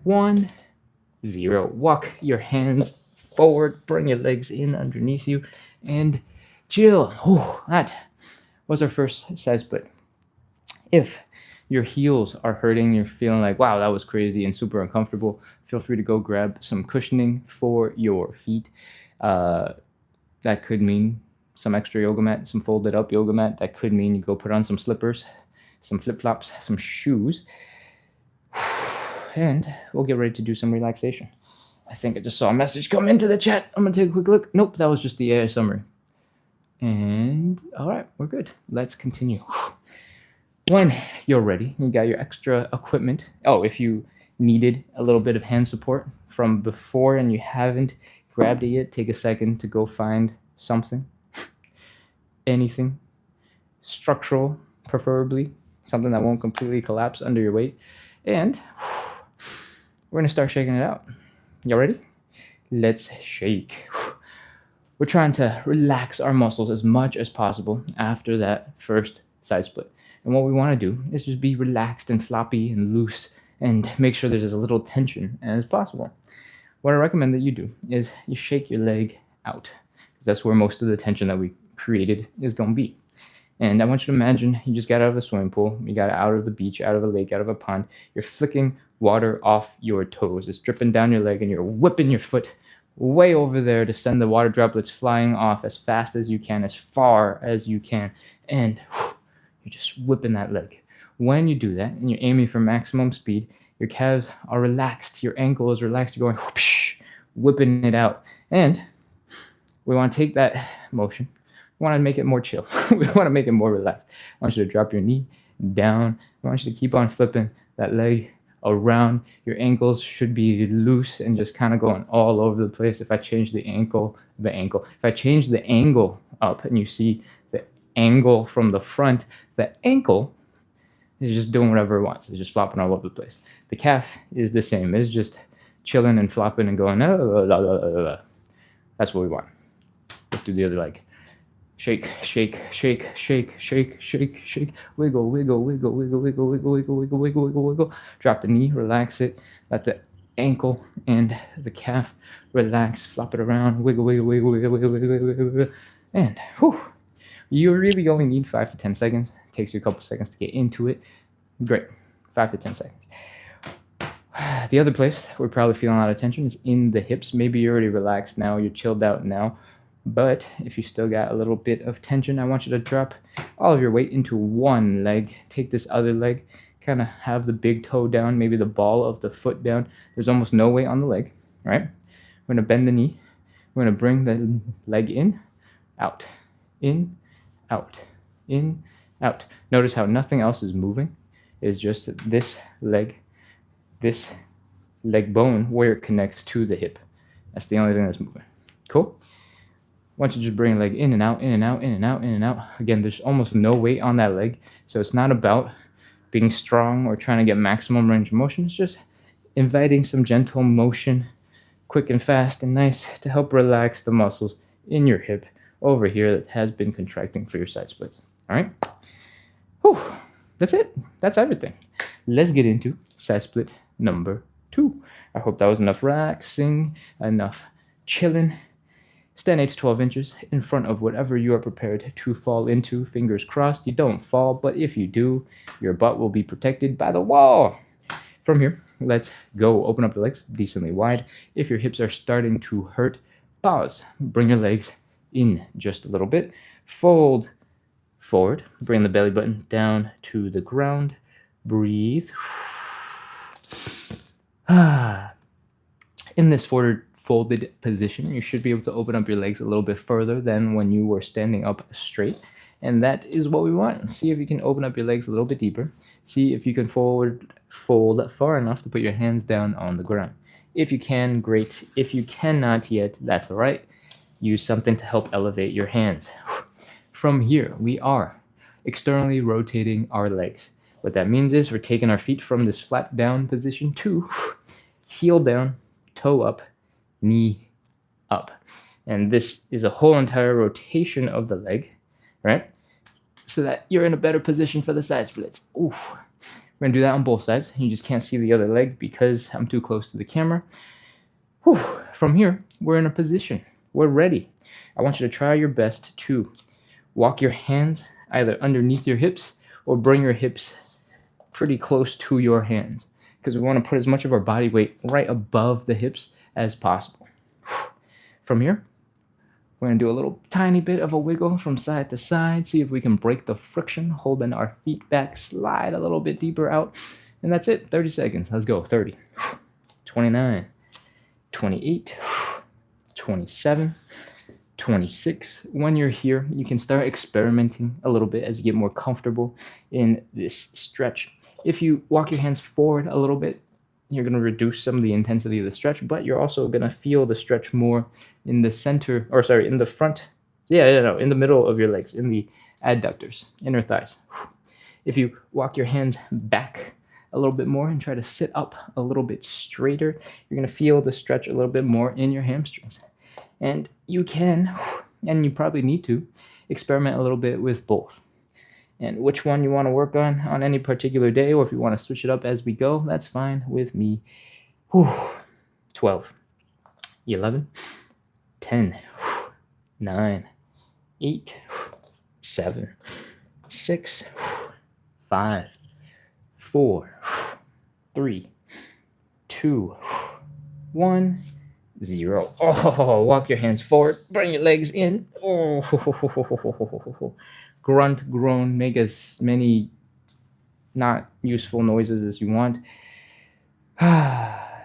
1, 0. Walk your hands forward, bring your legs in underneath you, and chill. That was our first side split. If your heels are hurting, you're feeling like, wow, that was crazy and super uncomfortable, feel free to go grab some cushioning for your feet. That could mean some extra yoga mat, some folded up yoga mat. That could mean you go put on some slippers, some flip-flops, some shoes, and we'll get ready to do some relaxation. I think I just saw a message come into the chat. I'm going to take a quick look. Nope, that was just the AI summary. And all right, we're good. Let's continue. When you're ready, you got your extra equipment. Oh, if you needed a little bit of hand support from before and you haven't grabbed it yet, take a second to go find something, anything structural, preferably something that won't completely collapse under your weight. And we're going to start shaking it out. Y'all ready? Let's shake. We're trying to relax our muscles as much as possible after that first side split. And what we want to do is just be relaxed and floppy and loose and make sure there's as little tension as possible. What I recommend that you do is you shake your leg out, because that's where most of the tension that we created is going to be. And I want you to imagine you just got out of a swimming pool, you got out of the beach, out of a lake, out of a pond. You're flicking water off your toes. It's dripping down your leg and you're whipping your foot way over there to send the water droplets flying off as fast as you can, as far as you can. And you're just whipping that leg. When you do that and you're aiming for maximum speed, your calves are relaxed, your ankle is relaxed, you're going whoosh, whipping it out. And we want to take that motion, we want to make it more chill. We want to make it more relaxed. I want you to drop your knee down. I want you to keep on flipping that leg around. Your ankles should be loose and just kind of going all over the place. If I change the if I change the angle up and you see the angle from the front, the ankle is just doing whatever it wants. It's just flopping all over the place. The calf is the same. It's just chilling and flopping and going, That's what we want. Let's do the other leg. Shake, shake, shake, shake, shake, shake, shake. Wiggle, wiggle, wiggle, wiggle, wiggle, wiggle, wiggle, wiggle, wiggle, wiggle, wiggle. Drop the knee, relax it. Let the ankle and the calf relax. Flop it around. Wiggle, wiggle, wiggle, wiggle, wiggle, wiggle, wiggle, wiggle. And you really only need 5 to 10 seconds. It takes you a couple seconds to get into it. Great. 5 to 10 seconds. The other place we're probably feeling a lot of tension is in the hips. Maybe you're already relaxed now. You're chilled out now. But if you still got a little bit of tension, I want you to drop all of your weight into one leg. Take this other leg, kind of have the big toe down, maybe the ball of the foot down. There's almost no weight on the leg, right? We're going to bend the knee. We're going to bring the leg in, out, in, out, in, out. Notice how nothing else is moving. It's just this leg bone where it connects to the hip. That's the only thing that's moving. Cool? Why don't you just bring the leg in and out, in and out, in and out, in and out. Again, there's almost no weight on that leg. So it's not about being strong or trying to get maximum range of motion. It's just inviting some gentle motion, quick and fast and nice, to help relax the muscles in your hip over here that has been contracting for your side splits. All right? Whew. That's it. That's everything. Let's get into side split number 2. I hope that was enough relaxing, enough chilling. Stand 8 to 12 inches in front of whatever you are prepared to fall into. Fingers crossed you don't fall, but if you do, your butt will be protected by the wall. From here, let's go. Open up the legs decently wide. If your hips are starting to hurt, pause. Bring your legs in just a little bit. Fold forward. Bring the belly button down to the ground. Breathe. In this folded position, you should be able to open up your legs a little bit further than when you were standing up straight. And that is what we want. See if you can open up your legs a little bit deeper. See if you can fold far enough to put your hands down on the ground. If you can, great. If you cannot yet, that's all right. Use something to help elevate your hands. From here, we are externally rotating our legs. What that means is we're taking our feet from this flat down position to heel down, toe up, knee up. And this is a whole entire rotation of the leg, right? so that you're in a better position for the side splits. Oof. We're gonna do that on both sides. You just can't see the other leg because I'm too close to the camera. Whew. From here, we're in a position. We're ready. I want you to try your best to walk your hands either underneath your hips or bring your hips pretty close to your hands, because we want to put as much of our body weight right above the hips as possible. From here, we're going to do a little tiny bit of a wiggle from side to side, see if we can break the friction, holding our feet back, slide a little bit deeper out, and that's it. 30 seconds. Let's go. 30, 29, 28, 27, 26. When you're here, you can start experimenting a little bit as you get more comfortable in this stretch. If you walk your hands forward a little bit, you're going to reduce some of the intensity of the stretch, but you're also going to feel the stretch more in the center, or sorry, in the front. In the middle of your legs, in the adductors, inner thighs. If you walk your hands back a little bit more and try to sit up a little bit straighter, you're going to feel the stretch a little bit more in your hamstrings. And you can, and you probably need to, experiment a little bit with both. And which one you want to work on any particular day, or if you want to switch it up as we go, that's fine with me. 12, 11, 10, 9, 8, 7, 6, 5, 4, 3, 2, 1, 0. Oh, walk your hands forward, bring your legs in. Oh, grunt, groan, make as many not useful noises as you want.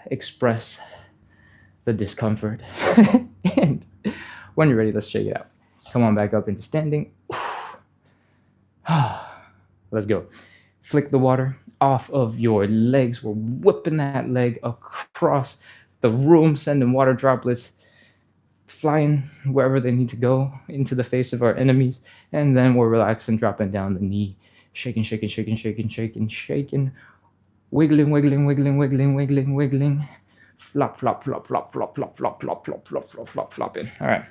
Express the discomfort. And when you're ready, let's shake it out. Come on back up into standing. Let's go. Flick the water off of your legs. We're whipping that leg across the room, sending water droplets flying wherever they need to go into the face of our enemies. And then we're relaxing, dropping down the knee, shaking, shaking, shaking, shaking, shaking, shaking, wiggling, wiggling, wiggling, wiggling, wiggling, wiggling, flop, flop, flop, flop, flop, flop, flop, flop, flop, flop, flop, flop, flopping. All right,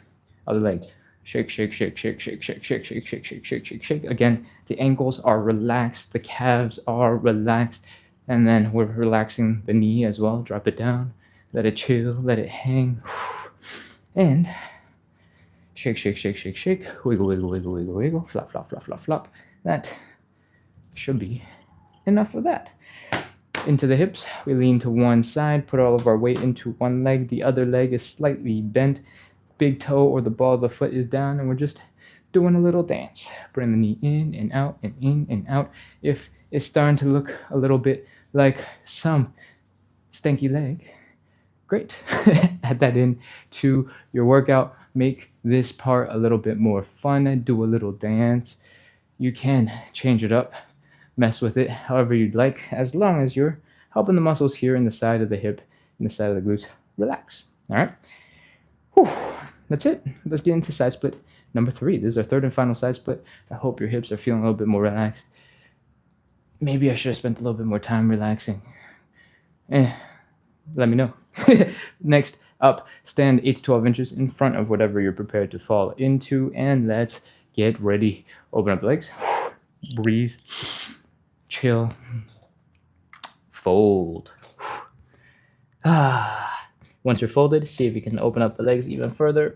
other leg. Shake, shake, shake, shake, shake, shake, shake, shake, shake, shake, shake, shake, shake. Again, the ankles are relaxed, the calves are relaxed, and then we're relaxing the knee as well. Drop it down, let it chill, let it hang, and shake, shake, shake, shake, shake, wiggle, wiggle, wiggle, wiggle, wiggle, flop, flop, flop, flop, flop. That should be enough of that. Into the hips, we lean to one side, put all of our weight into one leg. The other leg is slightly bent. Big toe or the ball of the foot is down, and we're just doing a little dance. Bring the knee in and out and in and out. If it's starting to look a little bit like some stanky leg, great. Add that in to your workout. Make this part a little bit more fun. Do a little dance. You can change it up, mess with it however you'd like, as long as you're helping the muscles here in the side of the hip and the side of the glutes relax. All right. Whew. That's it. Let's get into side split number 3. This is our third and final side split. I hope your hips are feeling a little bit more relaxed. Maybe I should have spent a little bit more time relaxing. Let me know. Next up, stand 8 to 12 inches in front of whatever you're prepared to fall into, and let's get ready. Open up the legs. Breathe. Chill. Fold. Once you're folded, see if you can open up the legs even further.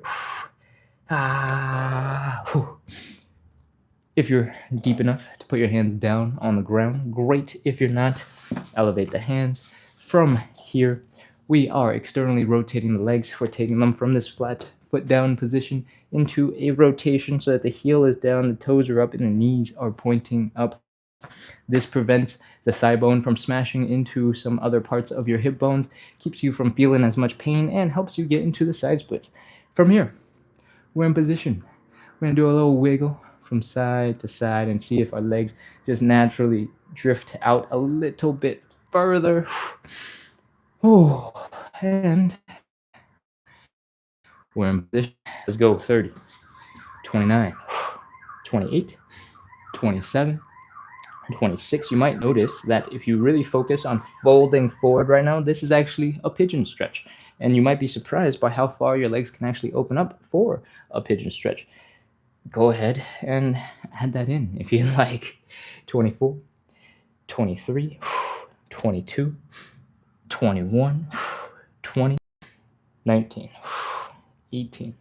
If you're deep enough to put your hands down on the ground, great. If you're not, elevate the hands. From here, we are externally rotating the legs. We're taking them from this flat foot down position into a rotation so that the heel is down, the toes are up, and the knees are pointing up. This prevents the thigh bone from smashing into some other parts of your hip bones, keeps you from feeling as much pain, and helps you get into the side splits. From here, we're in position. We're going to do a little wiggle from side to side and see if our legs just naturally drift out a little bit further. And we're in position. Let's go. 30, 29, 28, 27, 26. You might notice that if you really focus on folding forward right now, this is actually a pigeon stretch. And you might be surprised by how far your legs can actually open up for a pigeon stretch. go ahead and add that in if you like. 24, 23, 22, 21, 20, 19, 18,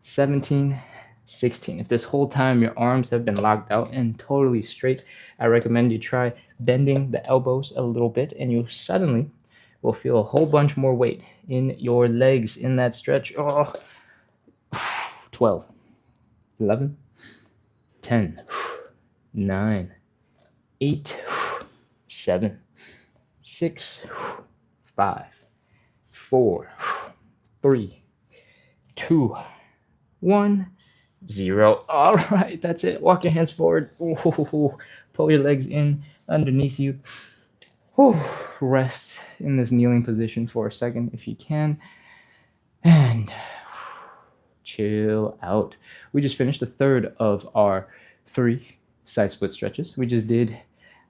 17, 16. If this whole time your arms have been locked out and totally straight, I recommend you try bending the elbows a little bit, and you suddenly will feel a whole bunch more weight in your legs in that stretch. Oh, 12, 11, 10, 9, 8, 7, 6, 5, 4, 3, 2, 1, 0. All right, that's it. Walk your hands forward. Ooh, pull your legs in underneath you. Ooh, rest in this kneeling position for a second if you can. And chill out. We just finished the third of our 3 side split stretches. We just did,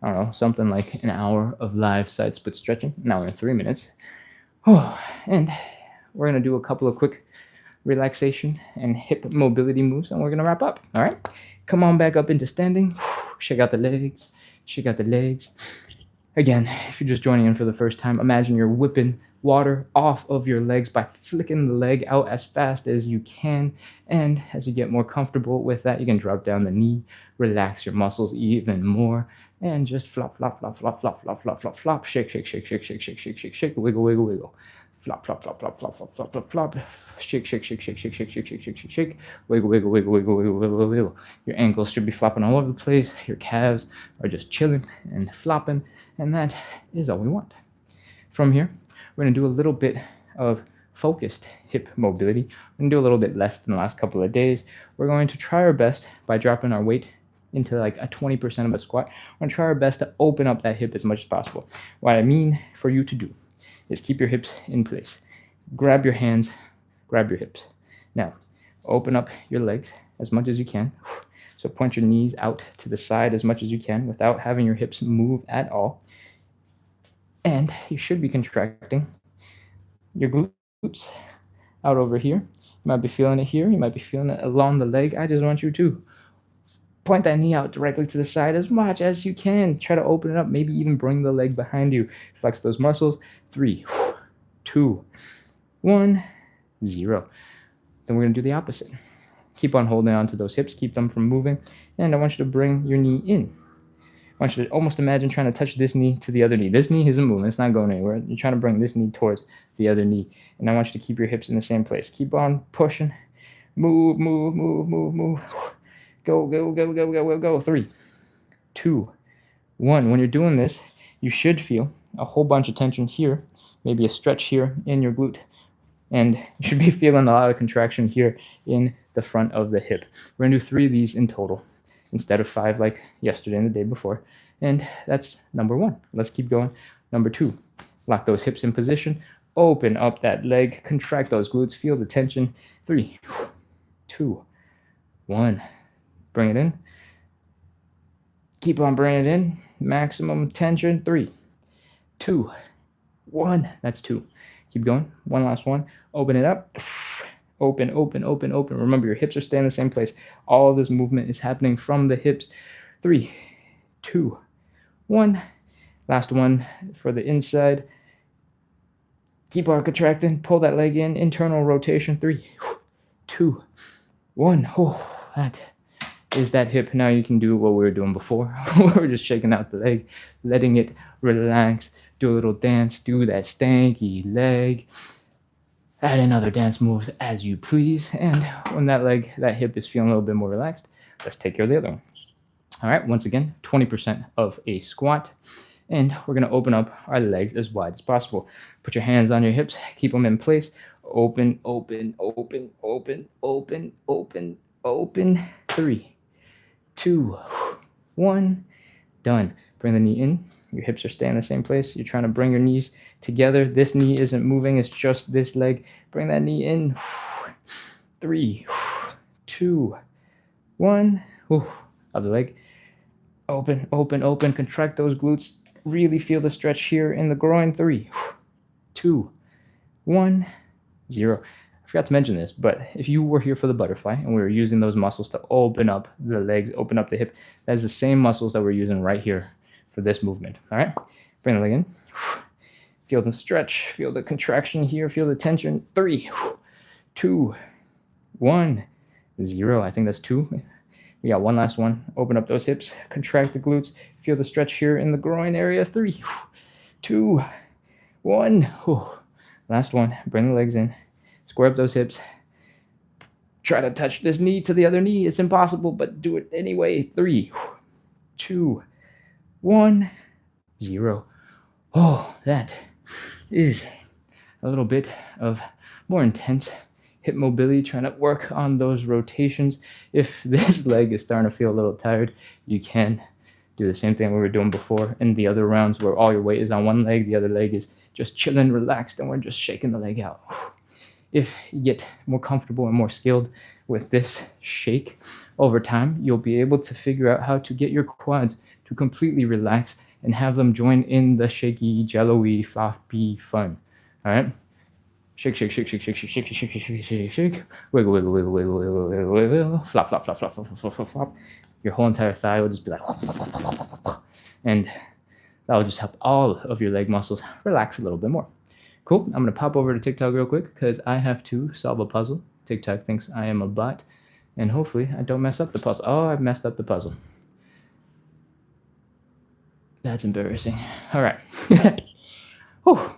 I don't know, something like an hour of live side split stretching, an hour and 3 minutes. Oh, and we're going to do a couple of quick relaxation and hip mobility moves, and we're going to wrap up. All right? Come on back up into standing. Shake out the legs. Shake out the legs. Again, if you're just joining in for the first time, imagine you're whipping water off of your legs by flicking the leg out as fast as you can. And as you get more comfortable with that, you can drop down the knee, relax your muscles even more, and just flop, flop, flop, flop, flop, flop, flop, flop, flop, shake, shake, shake, shake, shake, shake, shake, shake, shake, wiggle, wiggle, wiggle. Flop, flop, flop, flop, flop, flop, flop, flop, flop. Shake, shake, shake, shake, shake, shake, shake, shake, shake, shake, shake. Wiggle, wiggle, wiggle, wiggle, wiggle, wiggle, wiggle. Your ankles should be flopping all over the place. Your calves are just chilling and flopping, and that is all we want. From here, we're going to do a little bit of focused hip mobility. We're going to do a little bit less than the last couple of days. We're going to try our best by dropping our weight into like a 20% of a squat. We're going to try our best to open up that hip as much as possible. What I mean for you to do is keep your hips in place. Grab your hands, grab your hips. Now, open up your legs as much as you can. So point your knees out to the side as much as you can without having your hips move at all. And you should be contracting your glutes out over here. You might be feeling it here. You might be feeling it along the leg. I just want you to point that knee out directly to the side as much as you can. Try to open it up. Maybe even bring the leg behind you. Flex those muscles. 3, 2, 1, 0. Then we're going to do the opposite. Keep on holding on to those hips. Keep them from moving. And I want you to bring your knee in. I want you to almost imagine trying to touch this knee to the other knee. This knee isn't moving. It's not going anywhere. You're trying to bring this knee towards the other knee. And I want you to keep your hips in the same place. Keep on pushing. Move, move, move, move, move. Go, go, go, go, go, go, go. 3, 2, 1. When you're doing this, you should feel a whole bunch of tension here, maybe a stretch here in your glute. And you should be feeling a lot of contraction here in the front of the hip. We're going to do 3 of these in total instead of 5 like yesterday and the day before. And that's number 1. Let's keep going. Number 2, lock those hips in position. Open up that leg. Contract those glutes. Feel the tension. 3, 2, 1. Bring it in. Keep on bringing it in. Maximum tension. 3, 2, 1. That's 2. Keep going. One last one. Open it up. Open, open, open, open. Remember, your hips are staying in the same place. All of this movement is happening from the hips. 3, 2, 1. Last one for the inside. Keep on contracting. Pull that leg in. Internal rotation. 3, 2, 1. Oh, that is that hip. Now you can do what we were doing before. We were just shaking out the leg, letting it relax. Do a little dance. Do that stanky leg. Add in other dance moves as you please. And when that hip is feeling a little bit more relaxed, let's take care of the other one. All right, once again, 20% of a squat. And we're going to open up our legs as wide as possible. Put your hands on your hips. Keep them in place. Open, open, open, open, open, open, open. 3, 2, 1. Done. Bring the knee in. Your hips are staying in the same place. You're trying to bring your knees together. This knee isn't moving. It's just this leg. Bring that knee in. 3, 2, 1. Other leg. Open, open, open. Contract those glutes. Really feel the stretch here in the groin. 3, 2, 1, 0. I forgot to mention this, but if you were here for the butterfly and we were using those muscles to open up the legs, open up the hip, that is the same muscles that we're using right here for this movement. All right, bring the leg in. Feel the stretch, feel the contraction here, feel the tension. 3, 2, 1, 0. I think that's 2. We got one last one. Open up those hips, contract the glutes, feel the stretch here in the groin area. 3, 2, 1. Last one. Bring the legs in, square up those hips. Try to touch this knee to the other knee. It's impossible, but do it anyway. 3, 2, 1, 0. Oh, that is a little bit of more intense hip mobility, trying to work on those rotations. If this leg is starting to feel a little tired, you can do the same thing we were doing before in the other rounds where all your weight is on one leg, the other leg is just chilling, relaxed, and we're just shaking the leg out. If you get more comfortable and more skilled with this shake over time, you'll be able to figure out how to get your quads to completely relax and have them join in the shaky, jello-y, floppy fun. All right? Shake, shake, shake, shake, shake, shake, shake, shake, shake, shake, shake, shake. Wiggle, wiggle, wiggle, wiggle, wiggle, wiggle, wiggle. Flop, flop, flop, flop, flop, flop, flop, flop. Your whole entire thigh will just be like, and that will just help all of your leg muscles relax a little bit more. Cool. I'm going to pop over to TikTok real quick because I have to solve a puzzle. TikTok thinks I am a bot, and hopefully I don't mess up the puzzle. Oh, I've messed up the puzzle. That's embarrassing. All right.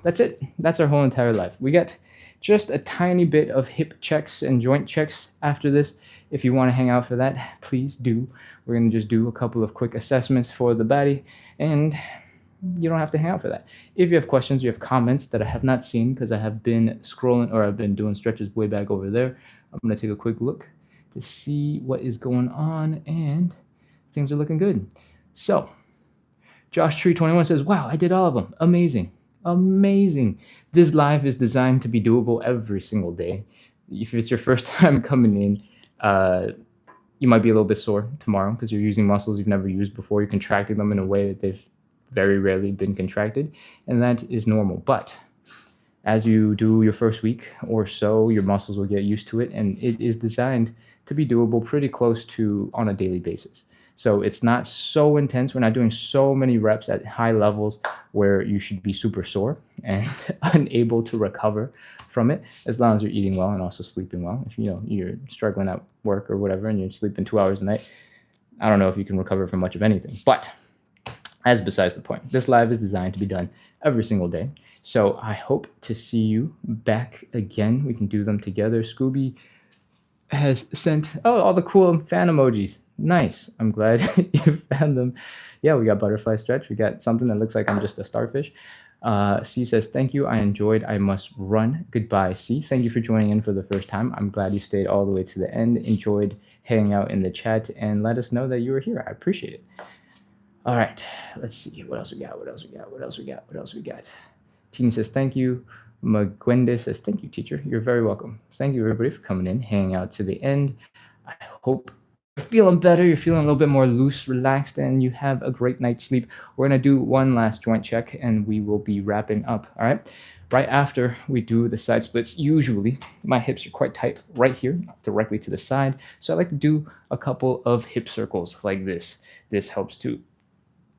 That's it. That's our whole entire life. We got just a tiny bit of hip checks and joint checks after this. If you want to hang out for that, please do. We're going to just do a couple of quick assessments for the body, and you don't have to hang out for that. If you have questions, you have comments that I have not seen because I have been scrolling or I've been doing stretches way back over there. I'm going to take a quick look to see what is going on, and things are looking good. So, Josh Tree 21 says, wow, I did all of them. Amazing. Amazing. This live is designed to be doable every single day. If it's your first time coming in, you might be a little bit sore tomorrow because you're using muscles you've never used before. You're contracting them in a way that they've very rarely been contracted, and that is normal. But as you do your first week or so, your muscles will get used to it, and it is designed to be doable pretty close to on a daily basis. So it's not so intense. We're not doing so many reps at high levels where you should be super sore and unable to recover from it, as long as you're eating well and also sleeping well. If you're struggling at work or whatever and you're sleeping 2 hours a night, I don't know if you can recover from much of anything. But as besides the point, this live is designed to be done every single day. So I hope to see you back again. We can do them together. Scooby has sent all the cool fan emojis. Nice. I'm glad you found them. Yeah, we got butterfly stretch. We got something that looks like I'm just a starfish. C says, thank you. I enjoyed. I must run. Goodbye, C. Thank you for joining in for the first time. I'm glad you stayed all the way to the end, enjoyed hanging out in the chat, and let us know that you were here. I appreciate it. All right. Let's see. What else we got? Tina says, thank you. Magwende says, thank you, teacher. You're very welcome. Thank you, everybody, for coming in, hanging out to the end. I hope you're feeling better. You're feeling a little bit more loose, relaxed, and you have a great night's sleep. We're going to do one last joint check, and we will be wrapping up. All right. Right after we do the side splits, usually my hips are quite tight right here, directly to the side. So I like to do a couple of hip circles like this. This helps to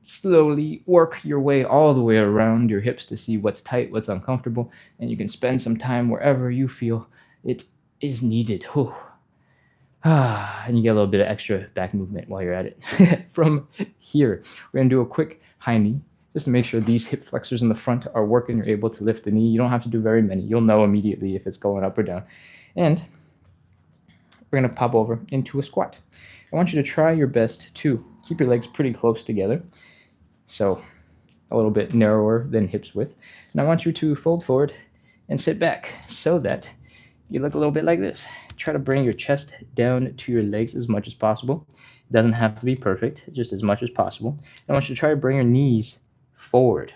slowly work your way all the way around your hips to see what's tight, what's uncomfortable, and you can spend some time wherever you feel it is needed. And you get a little bit of extra back movement while you're at it. From here, we're going to do a quick high knee just to make sure these hip flexors in the front are working. You're able to lift the knee. You don't have to do very many. You'll know immediately if it's going up or down. And we're going to pop over into a squat. I want you to try your best to keep your legs pretty close together. So a little bit narrower than hips width. And I want you to fold forward and sit back so that you look a little bit like this. Try to bring your chest down to your legs as much as possible. It doesn't have to be perfect, just as much as possible. I want you to try to bring your knees forward.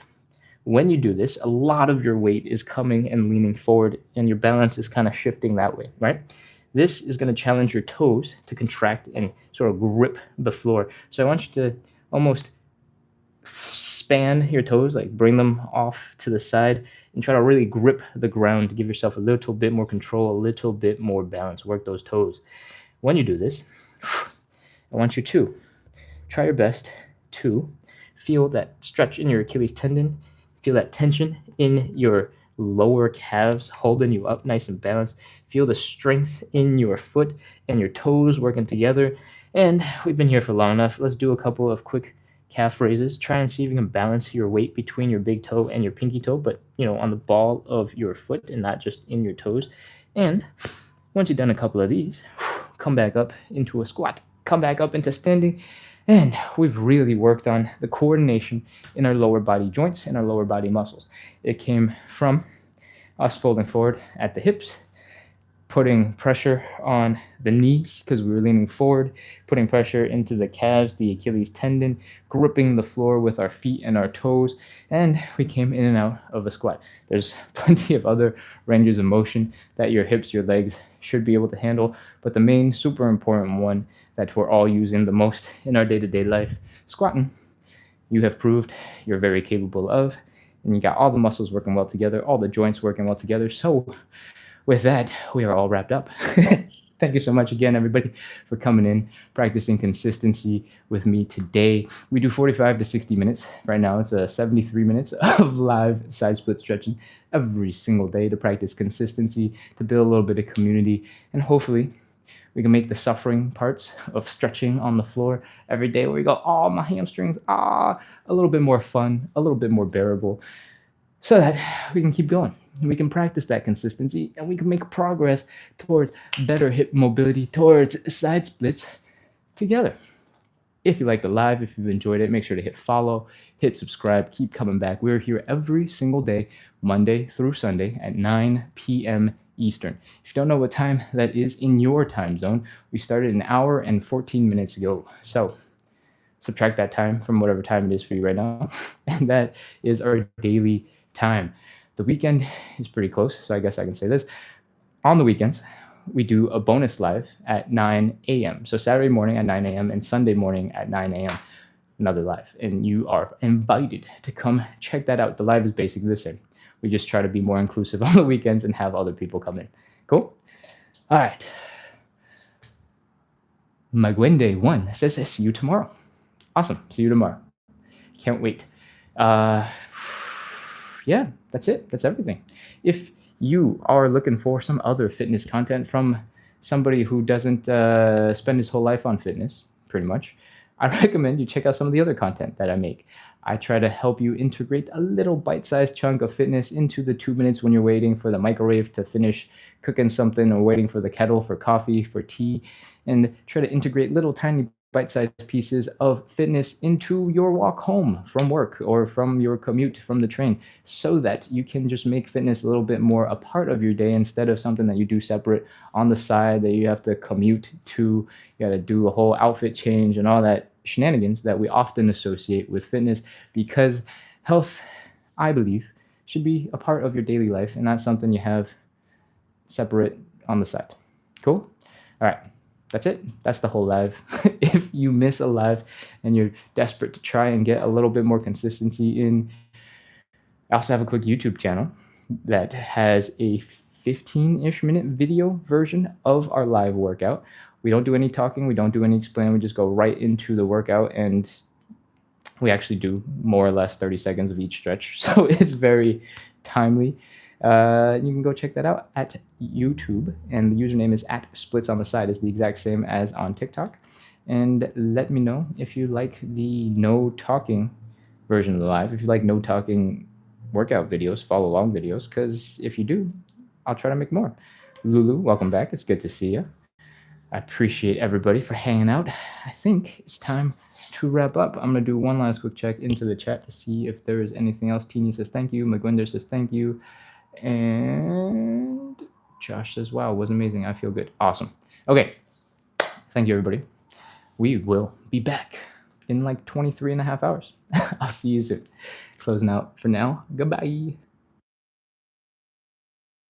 When you do this, a lot of your weight is coming and leaning forward, and your balance is kind of shifting that way, right? This is going to challenge your toes to contract and sort of grip the floor. So I want you to almost span your toes, like bring them off to the side and try to really grip the ground to give yourself a little bit more control, a little bit more balance. Work those toes. When you do this, I want you to try your best to feel that stretch in your Achilles tendon, feel that tension in your lower calves holding you up nice and balanced. Feel the strength in your foot and your toes working together. And we've been here for long enough. Let's do a couple of quick calf raises. Try and see if you can balance your weight between your big toe and your pinky toe, but on the ball of your foot and not just in your toes. And once you've done a couple of these, come back up into a squat, come back up into standing. And we've really worked on the coordination in our lower body joints and our lower body muscles. It came from us folding forward at the hips, putting pressure on the knees because we were leaning forward, putting pressure into the calves, the Achilles tendon, gripping the floor with our feet and our toes, and we came in and out of a squat. There's plenty of other ranges of motion that your hips, your legs should be able to handle, but the main super important one that we're all using the most in our day-to-day life, squatting, you have proved you're very capable of, and you got all the muscles working well together, all the joints working well together. So with that, we are all wrapped up. Thank you so much again, everybody, for coming in, practicing consistency with me today. We do 45 to 60 minutes. Right now, it's 73 minutes of live side split stretching every single day to practice consistency, to build a little bit of community, and hopefully we can make the suffering parts of stretching on the floor every day where we go, oh, my hamstrings, a little bit more fun, a little bit more bearable, so that we can keep going. We can practice that consistency and we can make progress towards better hip mobility, towards side splits together. If you like the live, if you've enjoyed it, make sure to hit follow, hit subscribe, keep coming back. We're here every single day, Monday through Sunday at 9 p.m. Eastern. If you don't know what time that is in your time zone, we started an hour and 14 minutes ago. So subtract that time from whatever time it is for you right now. And that is our daily time. The weekend is pretty close, so I guess I can say this. On the weekends, we do a bonus live at 9 a.m. So Saturday morning at 9 a.m. and Sunday morning at 9 a.m. another live. And you are invited to come check that out. The live is basically the same. We just try to be more inclusive on the weekends and have other people come in. Cool? All right. Magwende1 says, see you tomorrow. Awesome. See you tomorrow. Can't wait. Yeah, that's it. That's everything. If you are looking for some other fitness content from somebody who doesn't spend his whole life on fitness, pretty much, I recommend you check out some of the other content that I make. I try to help you integrate a little bite-sized chunk of fitness into the 2 minutes when you're waiting for the microwave to finish cooking something or waiting for the kettle for coffee, for tea, and try to integrate little tiny bite-sized pieces of fitness into your walk home from work or from your commute from the train so that you can just make fitness a little bit more a part of your day instead of something that you do separate on the side that you have to commute to. You got to do a whole outfit change and all that shenanigans that we often associate with fitness, because health, I believe, should be a part of your daily life and not something you have separate on the side. Cool? All right. That's it. That's the whole live. If you miss a live and you're desperate to try and get a little bit more consistency in, I also have a quick YouTube channel that has a 15-ish minute video version of our live workout. We don't do any talking. We don't do any explaining. We just go right into the workout, and we actually do more or less 30 seconds of each stretch. So it's very timely. You can go check that out at YouTube, and the username is at splits on the side. Is the exact same as on TikTok. And let me know if you like the no talking version of the live, if you like no talking workout videos, follow along videos, because if you do, I'll try to make more. Lulu, welcome back. It's good to see you. I appreciate everybody for hanging out. I think it's time to wrap up. I'm going to do one last quick check into the chat to see if there is anything else. Teeny says thank you. McGuinder says thank you. And Josh says, wow, it was amazing. I feel good. Awesome. Okay. Thank you, everybody. We will be back in like 23 and a half hours. I'll see you soon. Closing out for now. Goodbye.